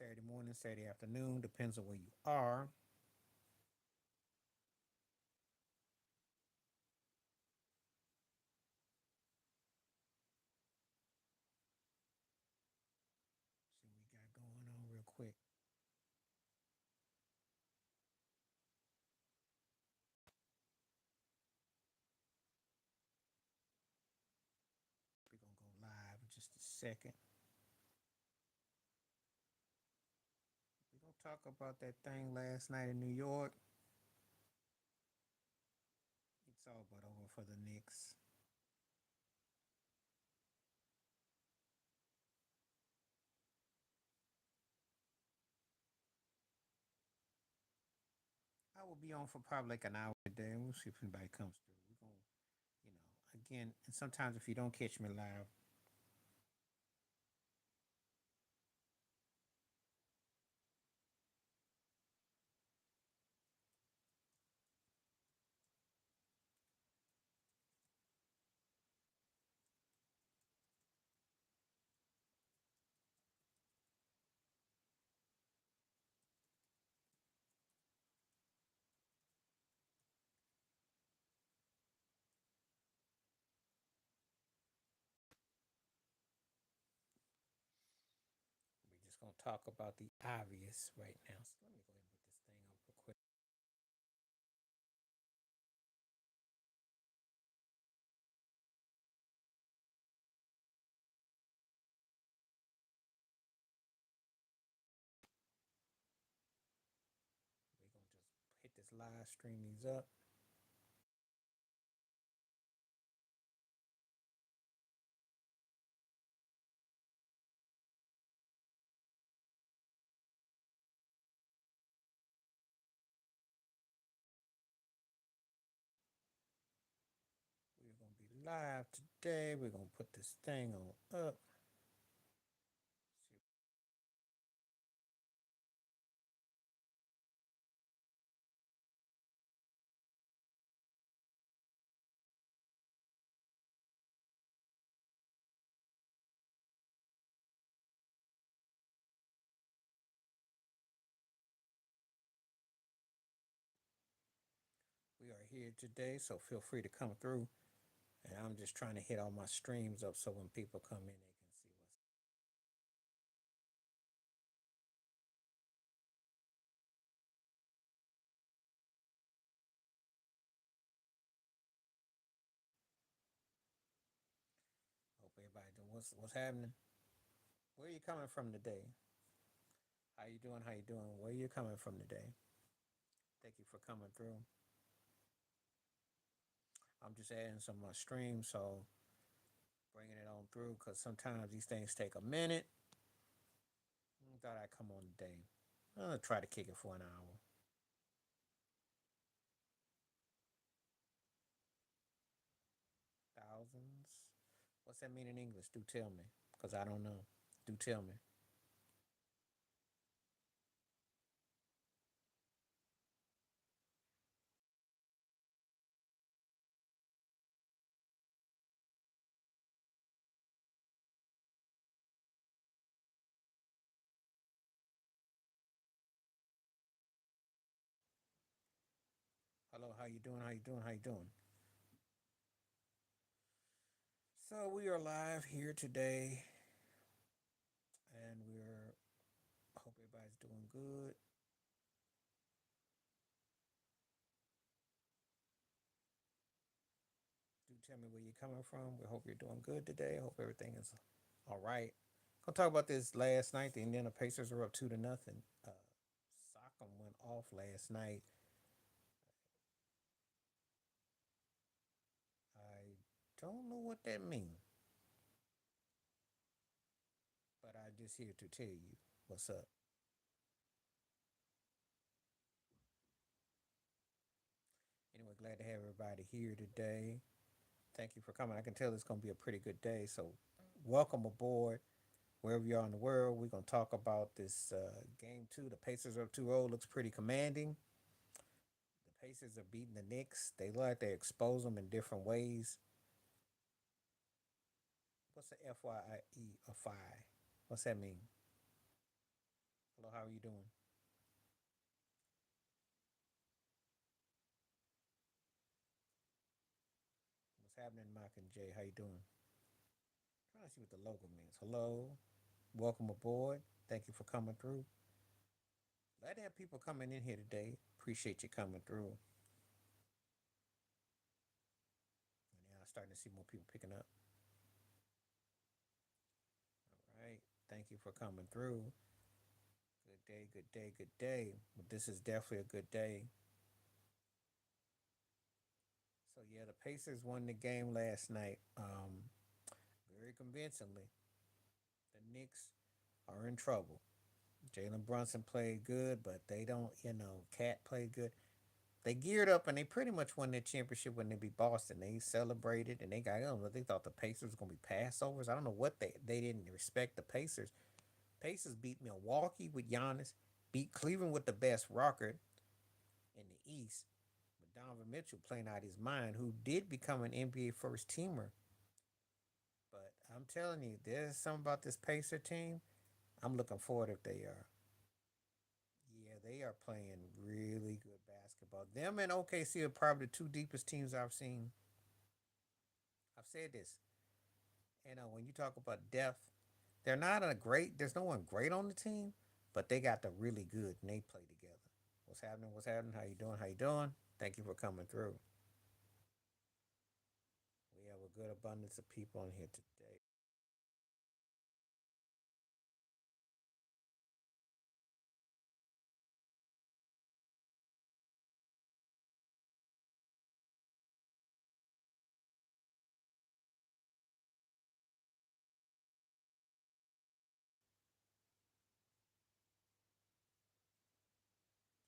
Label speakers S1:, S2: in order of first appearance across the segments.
S1: Saturday morning, Saturday afternoon, depends on where you are. See what we got going on real quick. We're gonna go live in just a second. We're gonna talk about that thing last night in New York. It's all but over for the Knicks. I will be on for probably like an hour today, and we'll see if anybody comes through. We're gonna, you know, again, and sometimes if you don't catch me live, we're just gonna talk about the obvious right now. So let me go ahead and put this thing up real quick. We're gonna just hit this live stream these up. We're gonna be live today. We're gonna put this thing on up. We are here today, so feel free to come through. And I'm just trying to hit all my streams up so when people come in, they can see what's. Hope everybody doing what's happening. Where are you coming from today? How you doing? How you doing? Where are you coming from today? Thank you for coming through. I'm just adding some of my streams, so bringing it on through because sometimes these things take a minute. I thought I'd come on today. I'm gonna try to kick it for an hour. Thousands. What's that mean in English? Do tell me, because I don't know. Do tell me. Hello, how you doing? How you doing? How you doing? So we are live here today, and we're hope everybody's doing good. Do tell me where you're coming from. We hope you're doing good today. Hope everything is all right. Gonna talk about this last night. The Indiana Pacers were up 2-0. Sock'em went off last night. I don't know what that means, but I'm just here to tell you what's up. Anyway, glad to have everybody here today. Thank you for coming. I can tell it's gonna be a pretty good day. So, welcome aboard. Wherever you are in the world, we're gonna talk about this game two. The Pacers are up 2-0. Looks pretty commanding. The Pacers are beating the Knicks. They look like they expose them in different ways. What's the FYE of phi? What's that mean? Hello, how are you doing? What's happening, Mike and Jay? How you doing? Trying to see what the logo means. Hello, welcome aboard. Thank you for coming through. Glad to have people coming in here today. Appreciate you coming through. And now I'm starting to see more people picking up. All right. Thank you for coming through. Good day, good day, good day. Well, this is definitely a good day. So yeah, the Pacers won the game last night. Very convincingly. The Knicks are in trouble. Jalen Brunson played good, but they don't, Cat played good. They geared up and they pretty much won their championship when they beat Boston. They celebrated and they got, I don't know, they thought the Pacers were going to be passovers. I don't know what they didn't respect the Pacers. Pacers beat Milwaukee with Giannis, beat Cleveland with the best record in the East, with Donovan Mitchell playing out his mind, who did become an NBA first teamer. But I'm telling you, there's something about this Pacer team. I'm looking forward if they are. Yeah, they are playing really good basketball. Them and OKC are probably the two deepest teams I've seen. I've said this. When you talk about depth, they're not a great. There's no one great on the team, but they got the really good and they play together. What's happening? What's happening? How you doing? How you doing? Thank you for coming through. We have a good abundance of people on here today.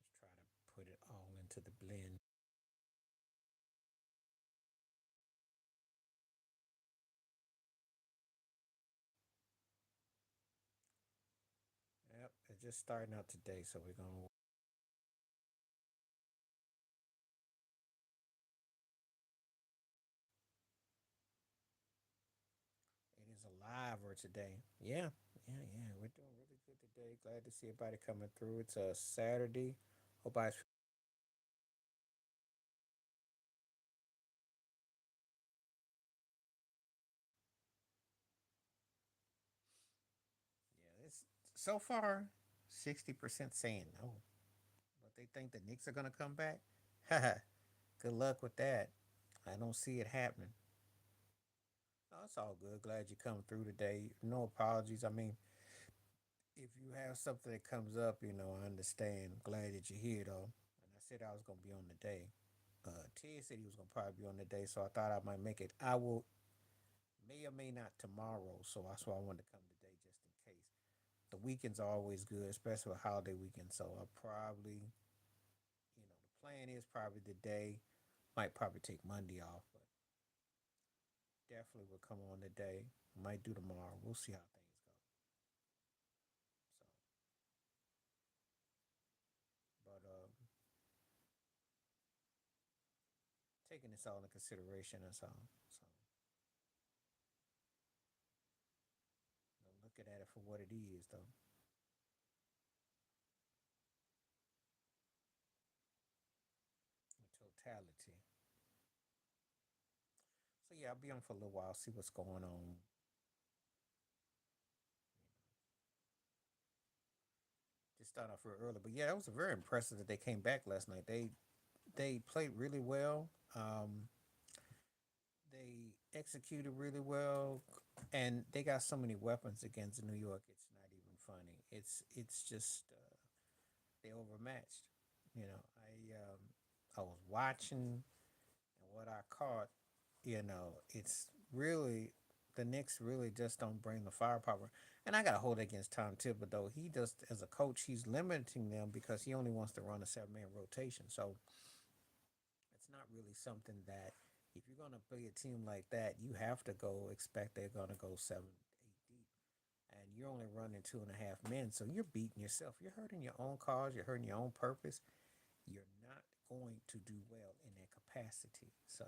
S1: Just try to put it all into the blend. Yep, it's just starting out today, so we're gonna. It is a live today. Yeah, yeah. We're doing really good today. Glad to see everybody coming through. It's a Saturday. Hope I. Yeah, it's so far 60% saying no, but they think the Knicks are gonna come back. Good luck with that. I don't see it happening. No, it's all good. Glad you come through today. No apologies. I mean, if you have something that comes up, I understand. Glad that you're here though. And I said I was gonna be on the day. Ted said he was gonna probably be on the day, so I thought I might make it. I will may or may not tomorrow, so that's why I wanted to come today just in case. The weekends are always good, especially a holiday weekend. So I'll probably, the plan is probably the day. Might probably take Monday off, but definitely will come on the day. Might do tomorrow. We'll see how things go. So, but taking this all into consideration, that's all. So, looking at it for what it is, though, the totality. So yeah, I'll be on for a little while, see what's going on. Just start off real early, but yeah, it was very impressive that they came back last night. They played really well. They executed really well, and they got so many weapons against New York. It's not even funny. It's just they overmatched. I was watching, and what I caught, it's really the Knicks really just don't bring the firepower. And I got to hold it against Tom Thibodeau. He just, as a coach, he's limiting them because he only wants to run a 7-man rotation. So it's not really something that if you're gonna play a team like that, you have to go expect they're gonna go 7, 8 deep, and you're only running 2.5 men, so you're beating yourself. You're hurting your own cause. You're hurting your own purpose. You're not going to do well in that capacity. So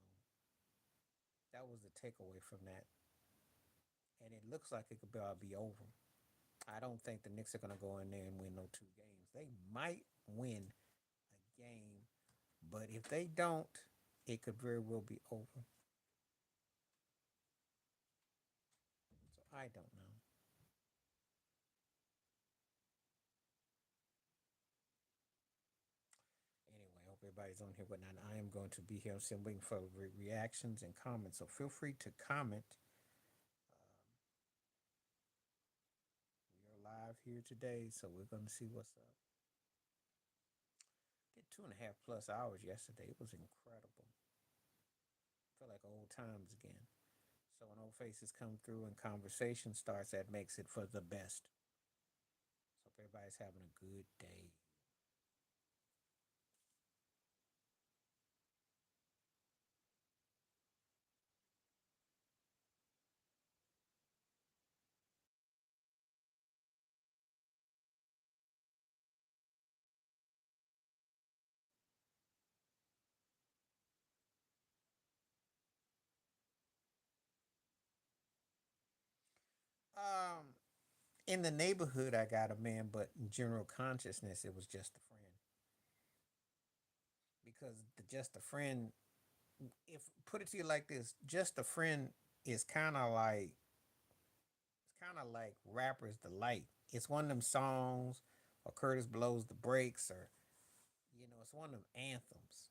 S1: yes, so that was the takeaway from that. and it looks like it could be over. I don't think the Knicks are going to go in there and win no two games. They might win a game, but if they don't, it could very well be over. So I don't know. Anyway, I hope everybody's on here whatnot. I am going to be here. I'm sitting waiting for reactions and comments. So feel free to comment. We are live here today, so we're going to see what's up. Did 2.5 plus hours yesterday. It was incredible. Feel like old times again. So when old faces come through and conversation starts, that makes it for the best. So hope everybody's having a good day. Um, in the neighborhood, I got a man, but in general consciousness, it was just a friend. Because the just a friend, if put it to you like this, just a friend is kind of like rappers delight. It's one of them songs, or Curtis blows the brakes, or it's one of them anthems.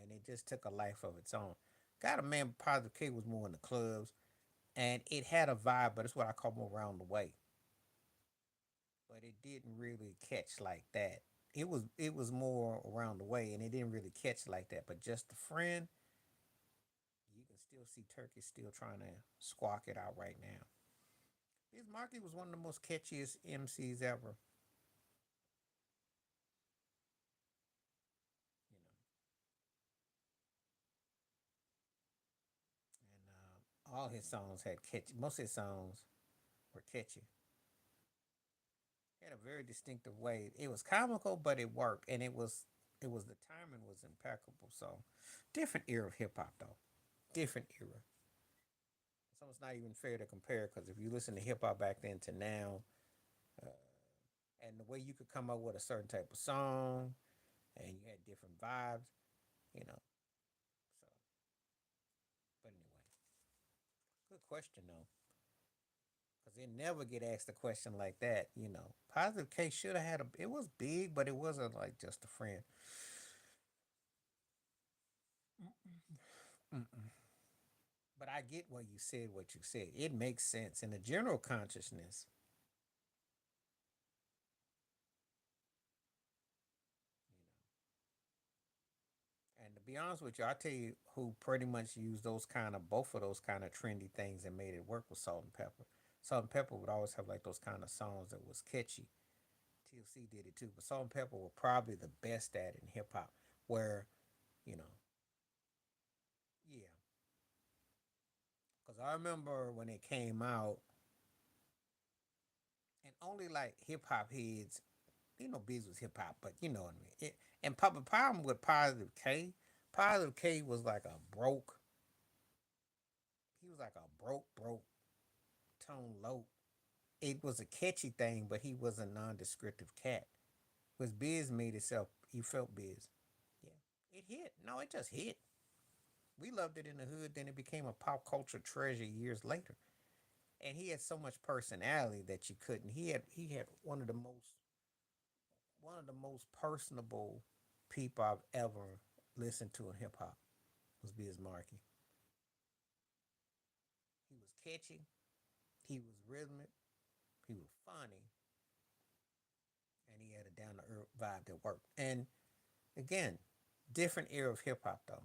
S1: And it just took a life of its own. Got a man, Positive K was more in the clubs, and it had a vibe, but it's what I call more around the way. But it didn't really catch like that. It was more around the way, and it didn't really catch like that. But just a friend, you can still see Turkey still trying to squawk it out right now. Biz Markie was one of the most catchiest MCs ever. You know, and all his songs had catchy. Most of his songs were catchy. He had a very distinctive way. It was comical, but it worked, and it was the timing was impeccable. So, different era of hip hop though. Different era. So it's not even fair to compare because if you listen to hip hop back then to now, uh, and the way you could come up with a certain type of song, and you had different vibes, you know. So, but anyway, good question though, because they never get asked a question like that. Positive K should have had a. It was big, but it wasn't like just a friend. Mm-mm. But I get what you said. What you said, it makes sense in the general consciousness. You And to be honest with you, I'll tell you who pretty much used those kind of both of those kind of trendy things and made it work with Salt and Pepper. Salt and Pepper would always have like those kind of songs that was catchy. TLC did it too, but Salt and Pepper were probably the best at it in hip hop. Where you know, yeah, because I remember when it came out, and only like hip hop heads, Biz was hip hop, but you know what I mean. And the problem with Positive K, Positive K was like a broke. He was like a broke tone low. It was a catchy thing, but he was a non-descriptive cat. Was Biz made itself? You felt Biz. Yeah, it hit. No, it just hit. We loved it in the hood. Then it became a pop culture treasure years later. And he had so much personality that you couldn't. He had one of the most personable people I've ever listened to in hip hop was Biz Markie. He was catchy. He was rhythmic. He was funny, and he had a down to earth vibe that worked. And again, different era of hip hop though,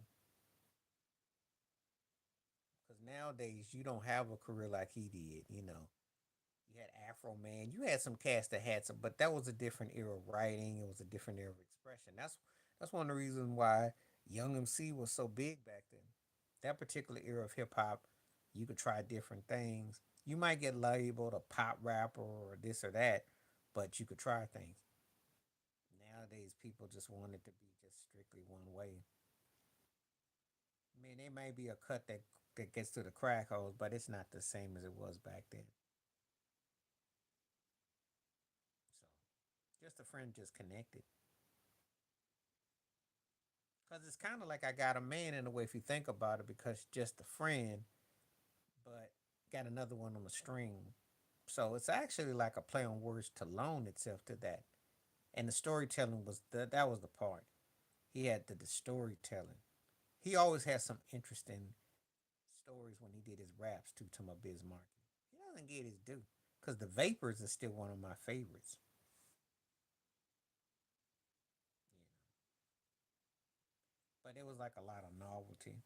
S1: because nowadays you don't have a career like he did. You had Afro Man. You had some cast that had some, but that was a different era of writing. It was a different era of expression. That's one of the reasons why Young MC was so big back then. That particular era of hip hop, you could try different things. You might get labeled a pop rapper or this or that, but you could try things. Nowadays, people just want it to be just strictly one way. I mean, there may be a cut that that gets to the crack holes, but it's not the same as it was back then. So just a friend, just connected. Cause it's kind of like I got a man in a way if you think about it, because just a friend, but got another one on the string. So it's actually like a play on words to loan itself to that. And the storytelling was that was the part. He had the storytelling. He always had some interesting stories when he did his raps too, to my Biz Markie. He doesn't get his due. Cause the Vapors is still one of my favorites. You know. But it was like a lot of novelty.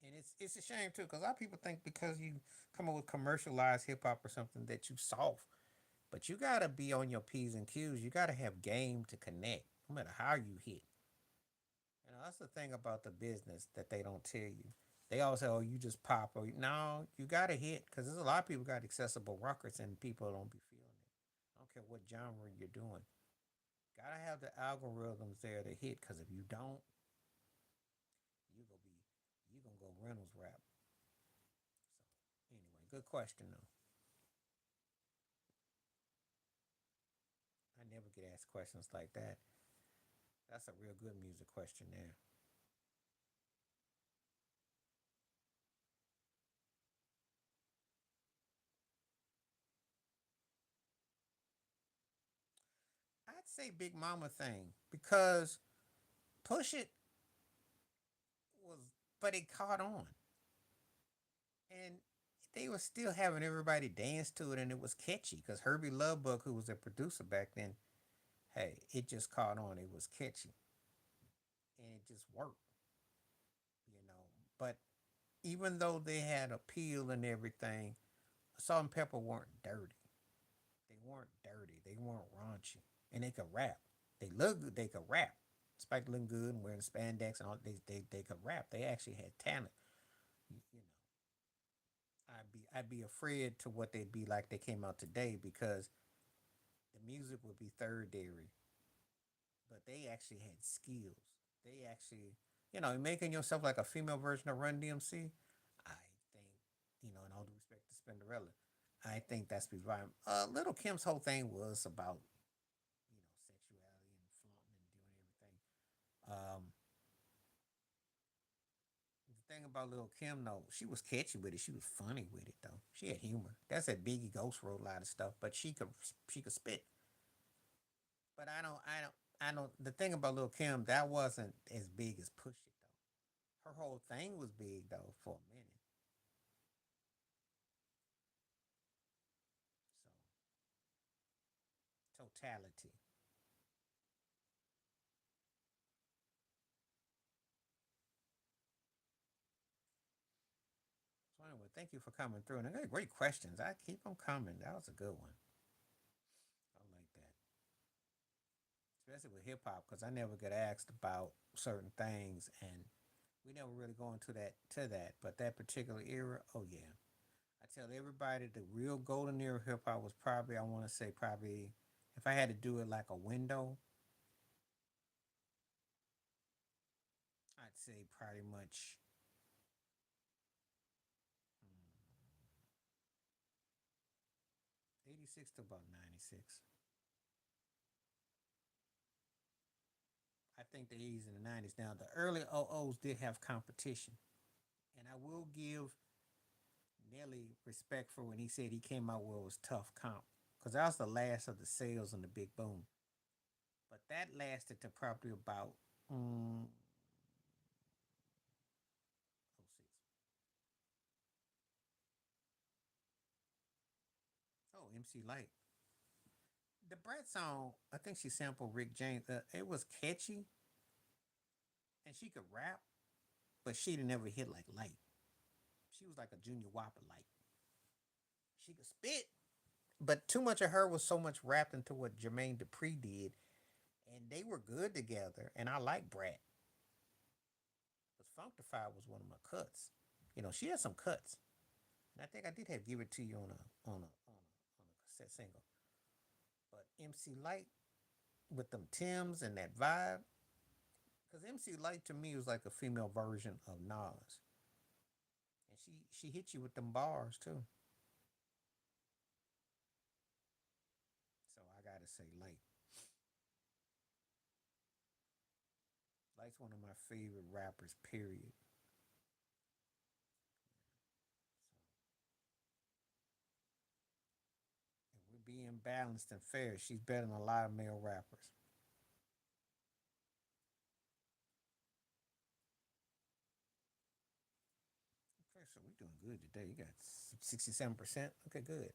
S1: And it's a shame too, because a lot of people think because you come up with commercialized hip hop or something that you soft. But you gotta be on your P's and Q's. You gotta have game to connect, no matter how you hit. You know, that's the thing about the business that they don't tell you. They always say, "Oh, you just pop." Or no, you gotta hit because there's a lot of people got accessible records and people don't be feeling it. I don't care what genre you're doing. Gotta have the algorithms there to hit because if you don't, you gonna be you gonna go Reynolds rap. So anyway, good question though. I never get asked questions like that. That's a real good music question there. I'd say Big Mama thing because Push It was, but it caught on, and they were still having everybody dance to it, and it was catchy because Herbie Lovebug, who was a producer back then, hey, it just caught on. It was catchy, and it just worked, you know. But even though they had appeal and everything, Salt and Pepper weren't dirty. They weren't dirty. They weren't raunchy, and they could rap. They look good. They could rap. Despite looking good and wearing spandex and all, they could rap. They actually had talent. You know, I'd be afraid to what they'd be like they came out today because the music would be third dairy, but they actually had skills. They actually, making yourself like a female version of Run DMC. I think, in all due respect to Spinderella, I think that's be right. Little Kim's whole thing was about sexuality and flaunting and doing everything. The thing about Little Kim though, she was catchy with it. She was funny with it though. She had humor. That's that Biggie Ghost wrote a lot of stuff, but she could spit. But I don't. The thing about Little Kim, that wasn't as big as Push It though. Her whole thing was big though for a minute. So totality. So anyway, thank you for coming through. And I got great questions. I keep them coming. That was a good one. I like that, especially with hip hop, because I never get asked about certain things, and we never really go into that. But that particular era, oh yeah, I tell everybody the real golden era of hip hop was probably, I want to say probably, if I had to do it like a window, I'd say pretty much 86 to about 96. I think the 80s and the 90s. Now the early O.O.s did have competition, and I will give Nelly respect for when he said he came out where it was tough comp, because that was the last of the sales and the big boom. But that lasted to probably about mm, 06. Oh, MC Light. The Brat song, I think she sampled Rick James. It was catchy, and she could rap, but she didn't ever hit like Light. She was like a Junior Whopper Light. She could spit, but too much of her was so much wrapped into what Jermaine Dupri did, and they were good together. And I like Brat, but Funktified was one of my cuts. She had some cuts, and I think I did have Give It to You on a cassette single. But MC Light with them Tims and that vibe, because MC Light to me was like a female version of Nas, She hit you with them bars too. So I gotta say, Light's one of my favorite rappers. Period. So if we're being balanced and fair, she's better than a lot of male rappers. Okay, so we're doing good today. You got 67%. Okay, good.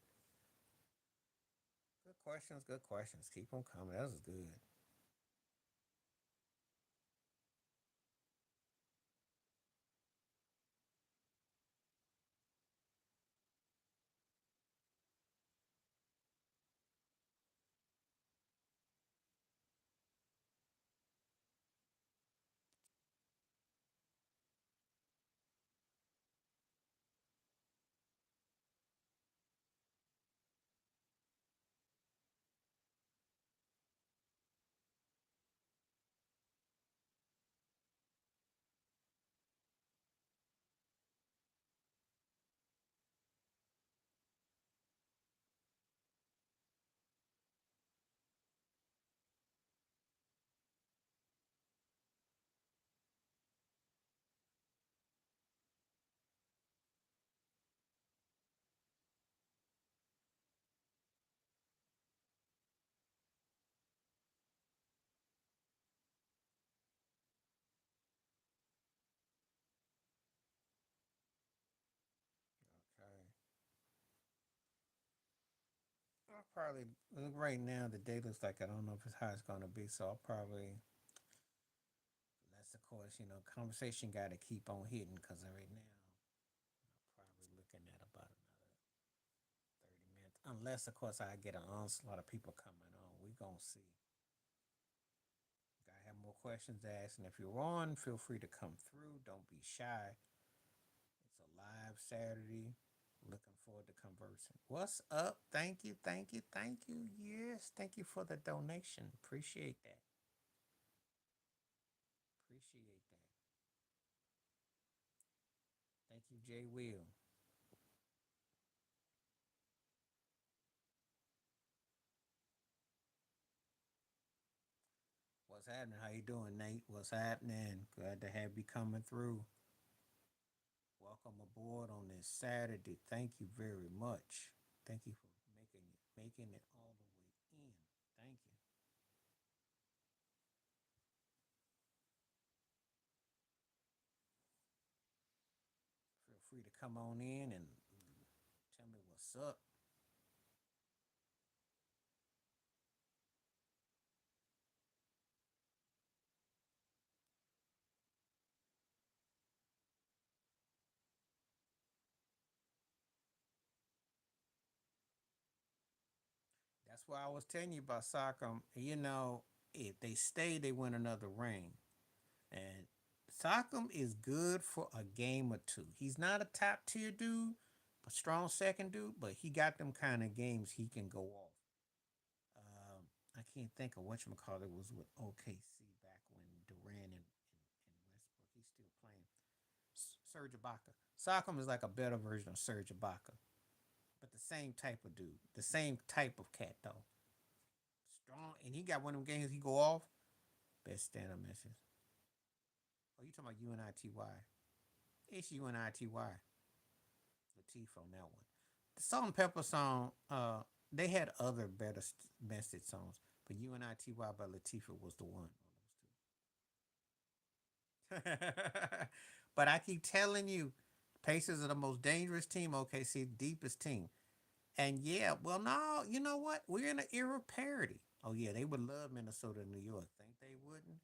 S1: Good questions. Good questions. Keep them coming. That was good. Okay. I'll probably right now the day looks like I don't know if it's how it's gonna be, so I'll probably that's of course conversation got to keep on hitting because right now I'm probably looking at about another 30 minutes, unless of course I get an onslaught of people coming on. We gonna see. I have more questions to ask, and if you're on, feel free to come through. Don't be shy. It's a live Saturday. Looking forward to conversing. What's up? Thank you, thank you, thank you. Yes, thank you for the donation. Appreciate that. Appreciate that. Thank you, Jay Will. What's happening? How you doing, Nate? What's happening? Glad to have you coming through. Welcome aboard on this Saturday. Thank you very much. Thank you for making it all the way in. Thank you. Feel free to come on in and tell me what's up. That's why I was telling you about soccer. If they stay, they win another ring. And Sockham is good for a game or two. He's not a top tier dude, a strong second dude, but he got them kind of games he can go off. I can't think of what call it was with OKC back when Durant and Westbrook. He's still playing. Serge Ibaka. Sockham is like a better version of Serge Ibaka, but the same type of dude, the same type of cat though. Strong, and he got one of them games he go off. Best stand up misses. Oh, you talking about UNITY? It's UNITY. Latif on that one. The Salt and Pepper song, they had other better message songs, but UNITY by Latifah was the one on those two. But I keep telling you, Pacers are the most dangerous team. OKC, deepest team. And yeah, well, no, you know what? We're in an era of parity. Oh yeah, they would love Minnesota and New York. Think they wouldn't?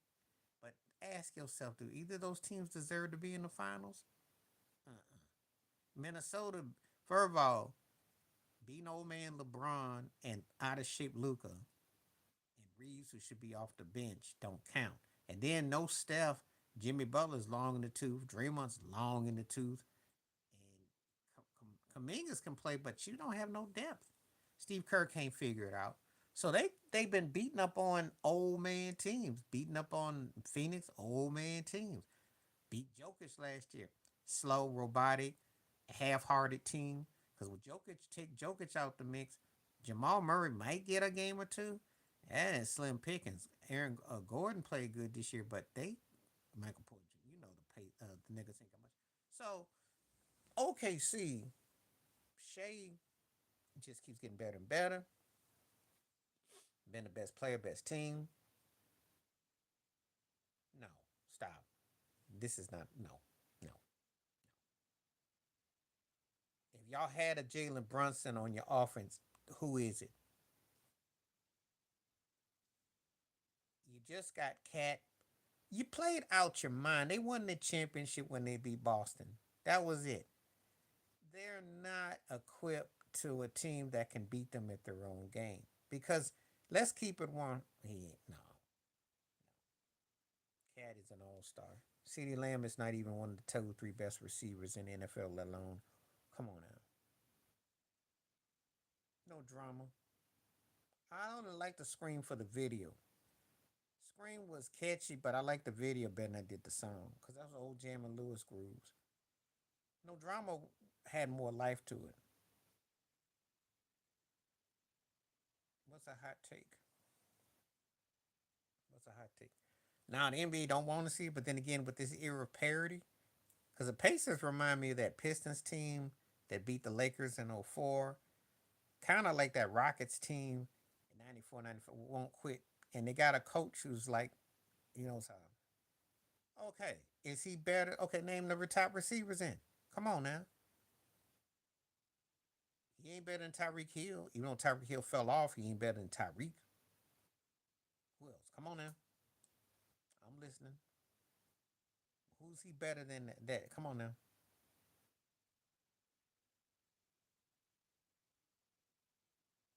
S1: But ask yourself, do either of those teams deserve to be in the finals? Uh-uh. Minnesota, first of all, beating old man LeBron and out of shape Luca and Reeves, who should be off the bench, don't count. And then no Steph, Jimmy Butler's long in the tooth, Draymond's long in the tooth, and Kamingas can play, but you don't have no depth. Steve Kerr can't figure it out. So they've been beating up on old man teams, beating up on Phoenix old man teams. Beat Jokic last year, slow, robotic. half-hearted team. Because with Jokic, take Jokic out the mix, Jamal Murray might get a game or two. And Slim Pickens. Aaron Gordon played good this year, but they Michael Porter, you know the niggas ain't got much. So OKC, Shea just keeps getting better and better. Been the best player, best team. No, stop. This is not no. If y'all had a Jalen Brunson on your offense, who is it? You just got Cat. You played out your mind. They won the championship when they beat Boston. That was it. They're not equipped to a team that can beat them at their own game. Because let's keep it one. No. Cat is an all-star. CeeDee Lamb is not even one of the two, three best receivers in the NFL, let alone. Come on now. No drama. I only like the scream for the video. Scream was catchy, but I like the video better than I did the song. Because that was old Jam and Lewis grooves. No drama had more life to it. What's a hot take? What's a hot take? Now the NBA don't want to see it, but then again, with this era of parity, because the Pacers remind me of that Pistons team that beat the Lakers in '04, kind of like that Rockets team in '94, '95 won't quit. And they got a coach who's like, you know, so, okay, is he better? Okay, name the top receivers in. Come on now. He ain't better than Tyreek Hill. Even though Tyreek Hill fell off, he ain't better than Tyreek. Who else? Come on now. I'm listening. Who's he better than that? Come on now.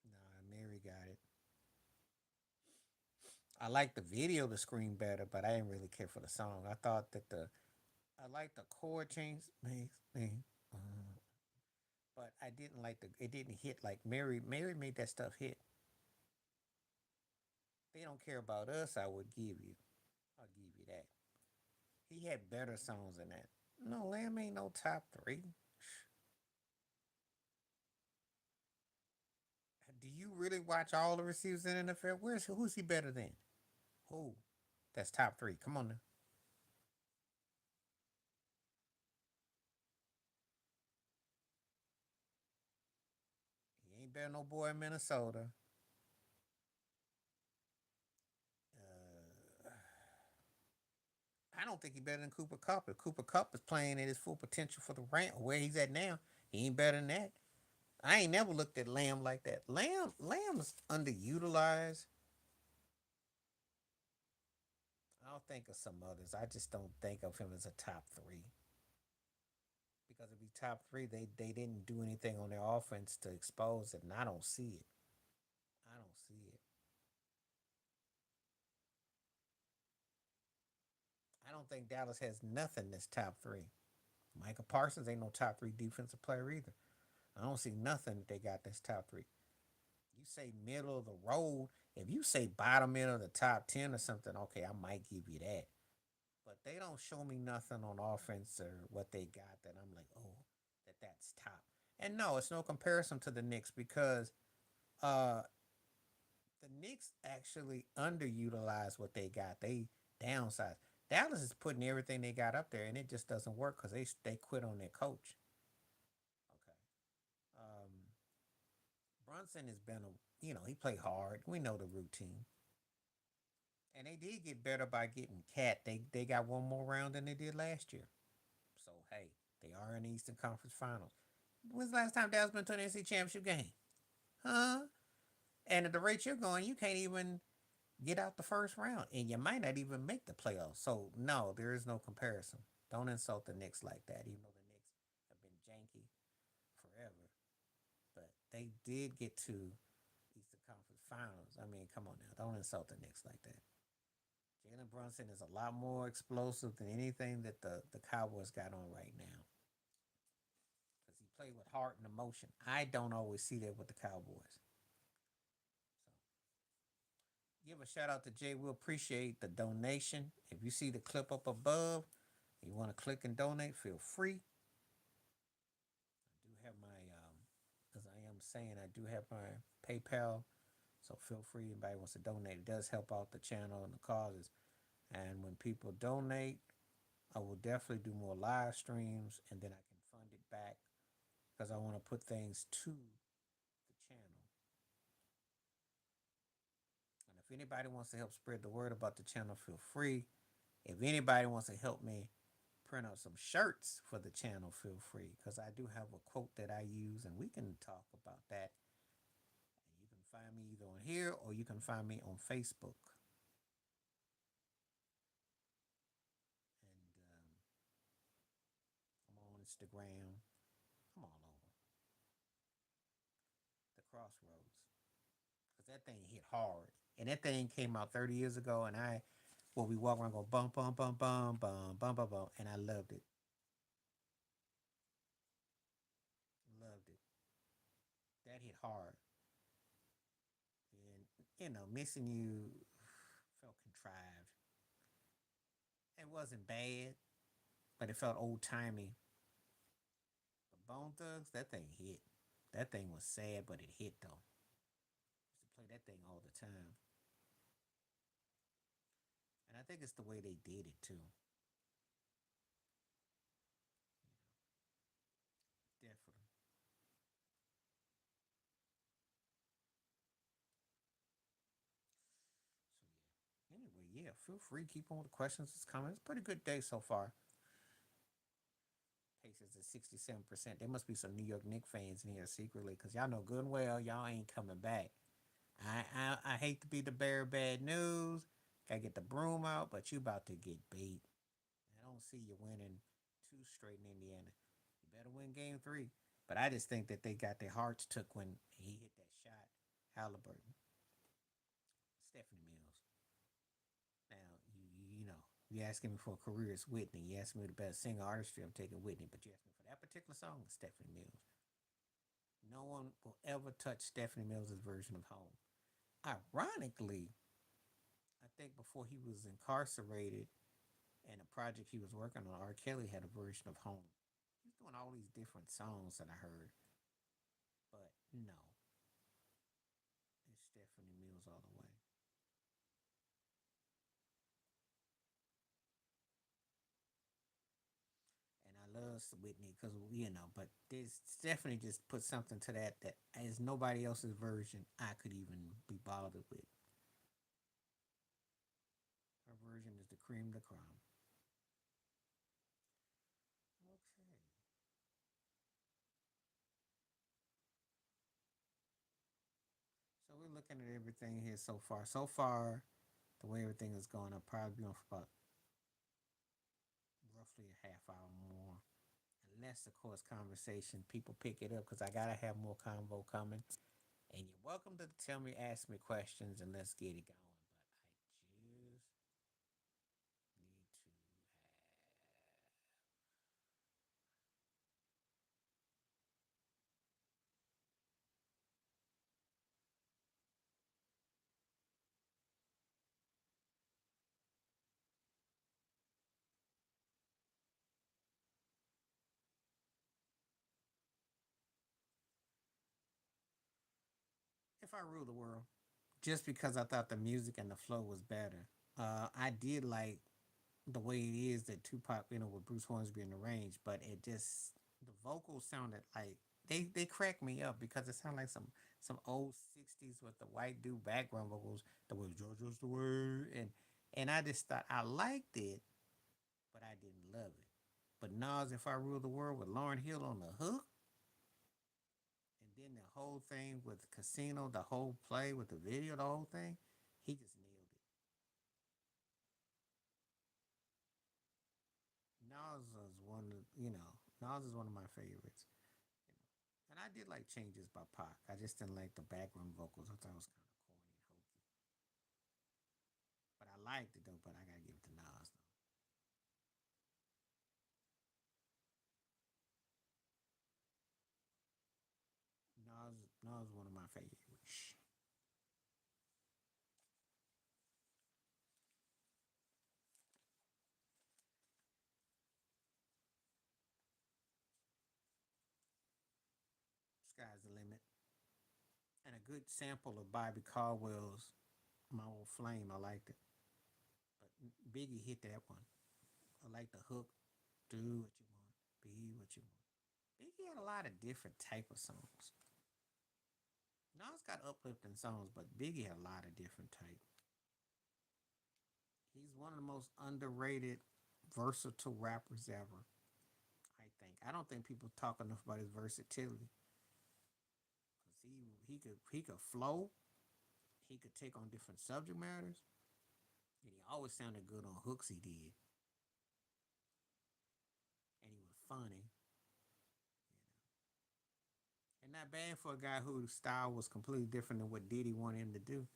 S1: Nah, Mary got it. I like the video, the screen better, but I didn't really care for the song. I thought that I like the chord change, but I didn't like the. It didn't hit like Mary. Mary made that stuff hit. They don't care about us. I would give you. I'll give you that. He had better songs than that. No, Lamb ain't no top three. Do you really watch all the receivers in the NFL? Who's he better than? Who? That's top three. Come on now. He ain't better no boy in Minnesota. Uh, I don't think he better than Cooper Cup. If Cooper Cup is playing at his full potential for the rank where he's at now, he ain't better than that. I ain't never looked at Lamb like that. Lamb's underutilized. I'll think of some others. I just don't think of him as a top three. Because if he's top three, they didn't do anything on their offense to expose it, and I don't see it. I don't see it. I don't think Dallas has nothing that's top three. Micah Parsons ain't no top three defensive player either. I don't see nothing that they got that's top three. You say middle of the road. If you say bottom end of the top 10 or something, okay, I might give you that. But they don't show me nothing on offense or what they got that I'm like, oh, that's top. And no, it's no comparison to the Knicks because uh the Knicks actually underutilize what they got. They downsize. Dallas is putting everything they got up there, and it just doesn't work because they quit on their coach. Okay. Brunson has been he played hard. We know the routine, and they did get better by getting Cat. They got one more round than they did last year. So hey, they are in the Eastern Conference Finals. When's the last time Dallas been to an NCAA championship game? Huh? And at the rate you're going, you can't even get out the first round, and you might not even make the playoffs. So no, there is no comparison. Don't insult the Knicks like that, even though the Knicks have been janky forever. But they did get to Eastern Conference Finals. I mean, come on now, don't insult the Knicks like that. Jalen Brunson is a lot more explosive than anything that the Cowboys got on right now. Because he played with heart and emotion. I don't always see that with the Cowboys. So give a shout out to Jay. We appreciate the donation. If you see the clip up above, you want to click and donate, feel free. I'm saying, I do have my PayPal, so feel free. Anybody wants to donate, it does help out the channel and the causes. And when people donate, I will definitely do more live streams, and then I can fund it back because I want to put things to the channel. And if anybody wants to help spread the word about the channel, feel free. If anybody wants to help me print out some shirts for the channel, feel free because I do have a quote that I use, and we can talk about that. And you can find me either on here or you can find me on Facebook. And I'm on Instagram. I'm all over the crossroads because that thing hit hard. And that thing came out 30 years ago, and I will be walking around going bum, bum, bum, bum, bum, bum, bum, bum. And I loved it. Loved it. That hit hard. And, missing you felt contrived. It wasn't bad, but it felt old timey. But Bone Thugs, that thing hit. That thing was sad, but it hit though. I used to play that thing all the time. And I think it's the way they did it too. Definitely. So yeah. Anyway, yeah, feel free. Keep on with the questions, it's coming. It's a pretty good day so far. Pace is at 67%. There must be some New York Knicks fans in here secretly, because y'all know good and well y'all ain't coming back. I hate to be the bearer of bad news. Gotta get the broom out, but you about to get beat. I don't see you winning two straight in Indiana. You better win game three. But I just think that they got their hearts took when he hit that shot. Halliburton, Stephanie Mills. Now you asking me for a career, it's Whitney. You asking me the best singer artistry, I'm taking Whitney. But you asked me for that particular song, it's Stephanie Mills. No one will ever touch Stephanie Mills' version of Home. Ironically, I think before he was incarcerated and a project he was working on, R. Kelly had a version of Home. He's doing all these different songs that I heard, but no, it's Stephanie Mills all the way. And I love Whitney because but this Stephanie just put something to that as nobody else's version I could even be bothered with. Her version is the cream de creme. Okay, so we're looking at everything here so far. So far, the way everything is going, I'll probably be on for about roughly a half hour more. Unless, of course, conversation people pick it up because I gotta have more convo coming. And you're welcome to tell me, ask me questions, and let's get it going. But I just need to if I rule the world, just because I thought the music and the flow was better. I did like the way it is that Tupac, with Bruce Hornsby in the range, but it just the vocals sounded like they cracked me up because it sounded like some old '60s with the white dude background vocals. The way JoJo's the word, and I just thought I liked it, but I didn't love it. But Nas, if I rule the world with Lauryn Hill on the hook, and then the whole thing with Casino, the whole play with the video, the whole thing, he just nailed it. Nas is one of Nas is one of my favorites. And I did like Changes by Pac. I just didn't like the background vocals. I thought it was kind of corny and hokey. But I liked it though. But I gotta give it to Nas though. Nas is one of my favorites. Sky's the limit. good sample of Bobby Caldwell's "My Old Flame." I liked it, but Biggie hit that one. I like the hook. Do what you want, be what you want. Biggie had a lot of different type of songs. Nas got uplifting songs, but Biggie had a lot of different type. He's one of the most underrated, versatile rappers ever. I think. I don't think people talk enough about his versatility. Cause he could flow. He could take on different subject matters, and he always sounded good on hooks. He did, and he was funny. And not bad for a guy whose style was completely different than what Diddy wanted him to do.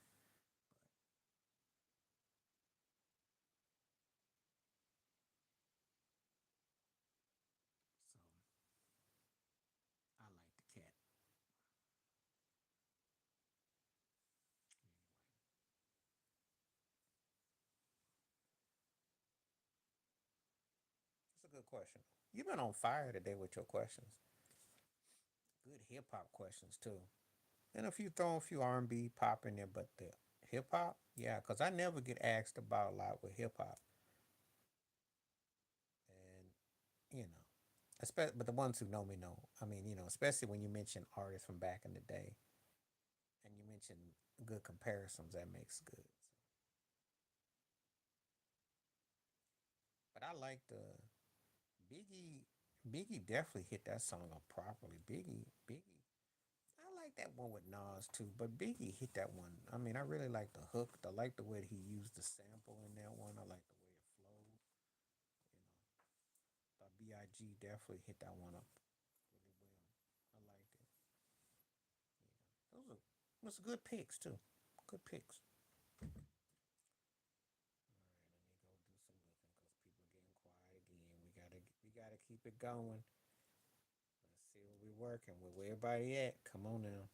S1: So I like the cat. That's a good question. You've been on fire today with your questions. Good hip hop questions too, and a few throw a few R&B pop in there, but the hip hop, yeah, because I never get asked about a lot with hip hop, and especially but the ones who know me know. I mean, especially when you mention artists from back in the day, and you mention good comparisons, that makes good. But I like the Biggie. Biggie definitely hit that song up properly. Biggie. I like that one with Nas too, but Biggie hit that one. I mean, I really like the hook. I like the way he used the sample in that one. I like the way it flowed. Thought Big definitely hit that one up really well. I liked it. Those are good picks too. Good picks. All right, let me go do some looking because people getting quiet again. We gotta keep it going. Let's see what we're working with. Where everybody at? Come on now.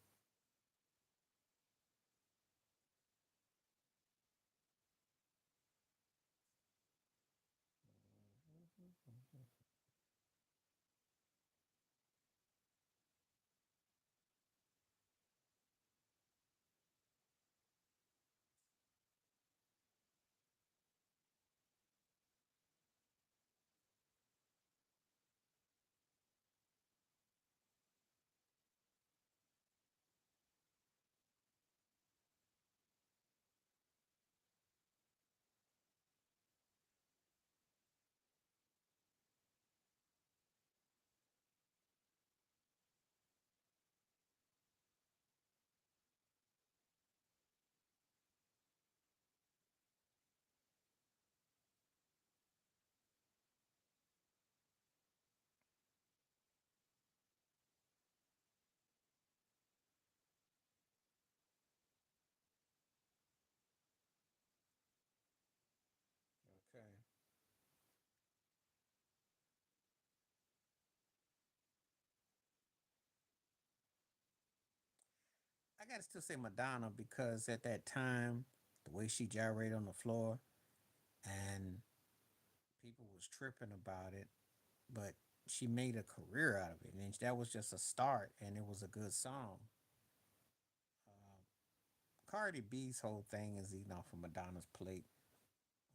S1: Okay. I gotta still say Madonna because at that time, the way she gyrated on the floor and people was tripping about it, but she made a career out of it, and that was just a start, and it was a good song. Uh, Cardi B's whole thing is eating off of Madonna's plate,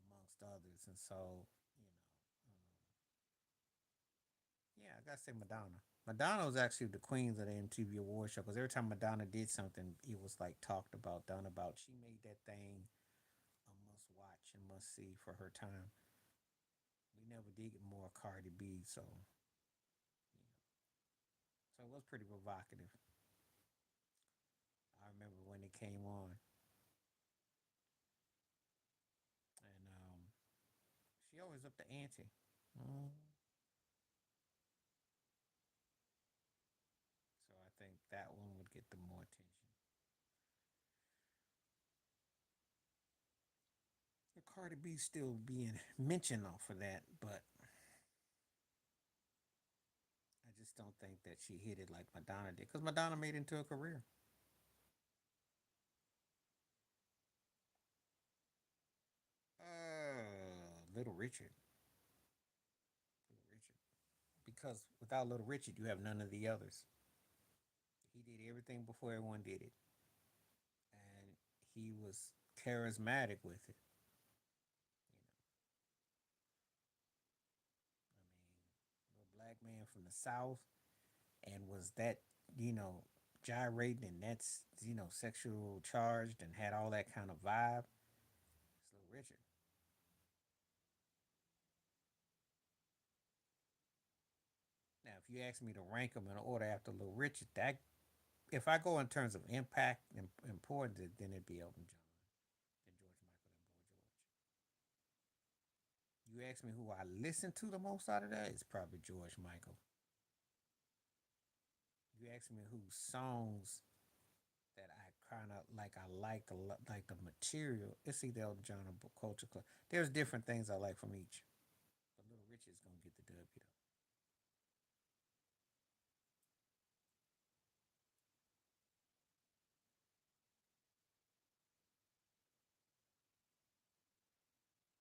S1: amongst others, and so yeah, I gotta say Madonna. Madonna was actually the queens of the MTV Award show because every time Madonna did something, it was like talked about, done about. She made that thing a must watch and must see for her time. We never did get more Cardi B, so it was pretty provocative. I remember when it came on, and she always up the ante. Mm. So I think that one would get the more attention. Cardi B still being mentioned off of that, but I just don't think that she hit it like Madonna did because Madonna made it into a career. Little Richard, Little Richard, because without Little Richard, you have none of the others. He did everything before everyone did it. he was charismatic with it. You know, I mean, little black man from the South, and was that, you know, gyrating, and that's, you know, sexual charged and had all that kind of vibe. It's Little Richard. Now, if you ask me to rank them in order after Little Richard, that if I go in terms of impact and importance, then it'd be Elton John, then George Michael, then Boy George. You ask me who I listen to the most out of that, it's probably George Michael. You ask me whose songs that I kind of like, I like a lot, like the material. It's either Elton John or Culture Club. There's different things I like from each. But Little Richard's gonna get the W though.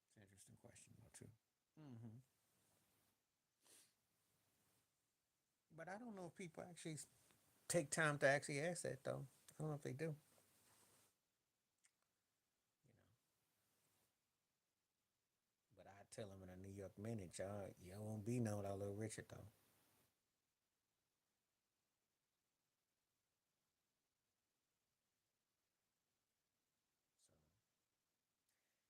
S1: It's an interesting question though too. Hmm. But I don't know if people actually take time to actually ask that though. I don't know if they do. You know, but I tell them in a New York minute, y'all won't be known without Little Richard though.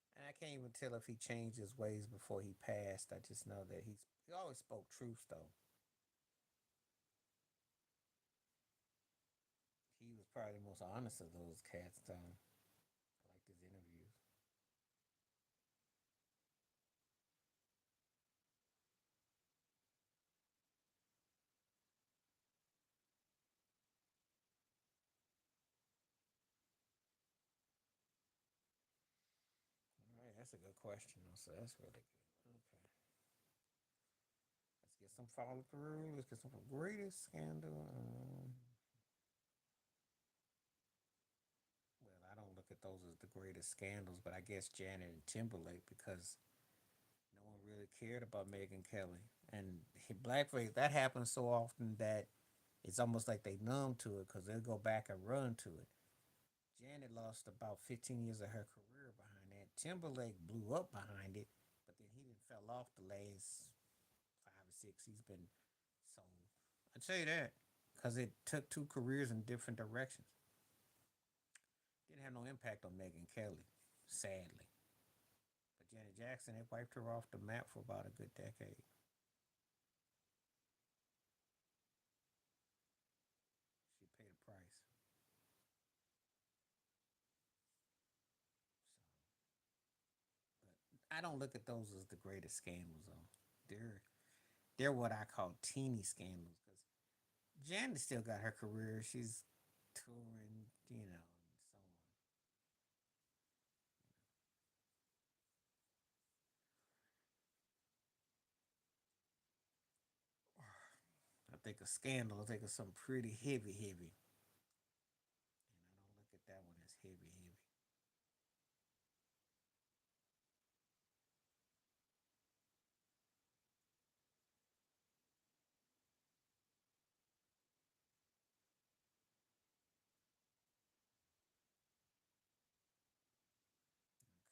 S1: So, and I can't even tell if he changed his ways before he passed. I just know that he always spoke truth though. He was probably the most honest of those cats though. I liked his interviews. All right, that's a good question. So that's really good. Okay, let's get some follow through. Let's get some greatest scandal. Well, I don't look at those as the greatest scandals, but I guess Janet and Timberlake because no one really cared about Megan Kelly and blackface. That happens so often that it's almost like they numb to it because they'll go back and run to it. Janet lost about 15 years of her career behind that. Timberlake blew up behind it, but then he didn't fell off the last 5 or 6. He's been so. I'd say that because it took two careers in different directions. Didn't have no impact on Megan Kelly, sadly. But Janet Jackson, they wiped her off the map for about a good decade. She paid a price. So, but I don't look at those as the greatest scandals, though. They're what I call teeny scandals because Janet still got her career. She's touring, you know, and so on. I think a scandal. I think of something pretty heavy, heavy, and I don't look at that one as heavy, heavy. Okay.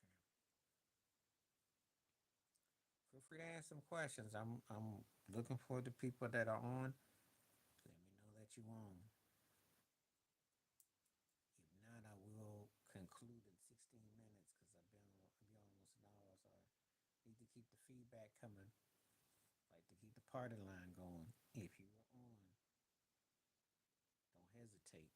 S1: Feel free to ask some questions. I'm looking for the people that are on. Let me know that you on. If not, I will conclude in 16 minutes because I'll be almost an hour. So I need to keep the feedback coming. Like to keep the party line going. If you are on, don't hesitate.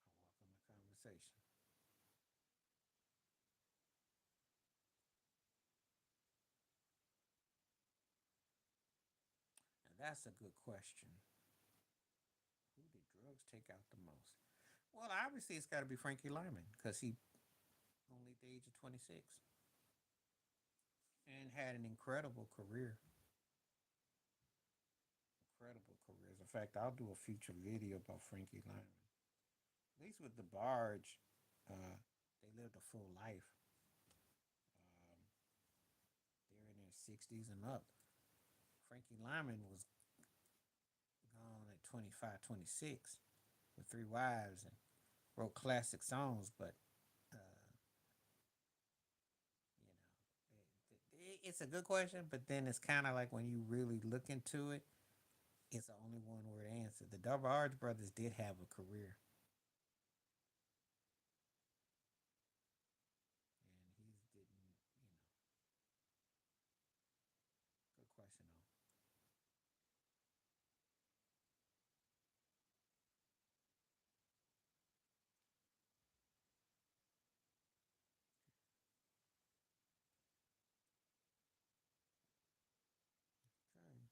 S1: I welcome the conversation. And that's a good question. Who did drugs take out the most? Well, obviously it's got to be Frankie Lyman because he only at the age of 26 and had an incredible career. Incredible careers. In fact, I'll do a future video about Frankie Lyman. At least with the barge, they lived a full life. They're in their 60s and up. Frankie Lyman was gone at 25, 26 with three wives and wrote classic songs, but it's a good question, but then it's kind of like when you really look into it, it's only one word answer. The Double R brothers did have a career, and he didn't, good question though. Okay.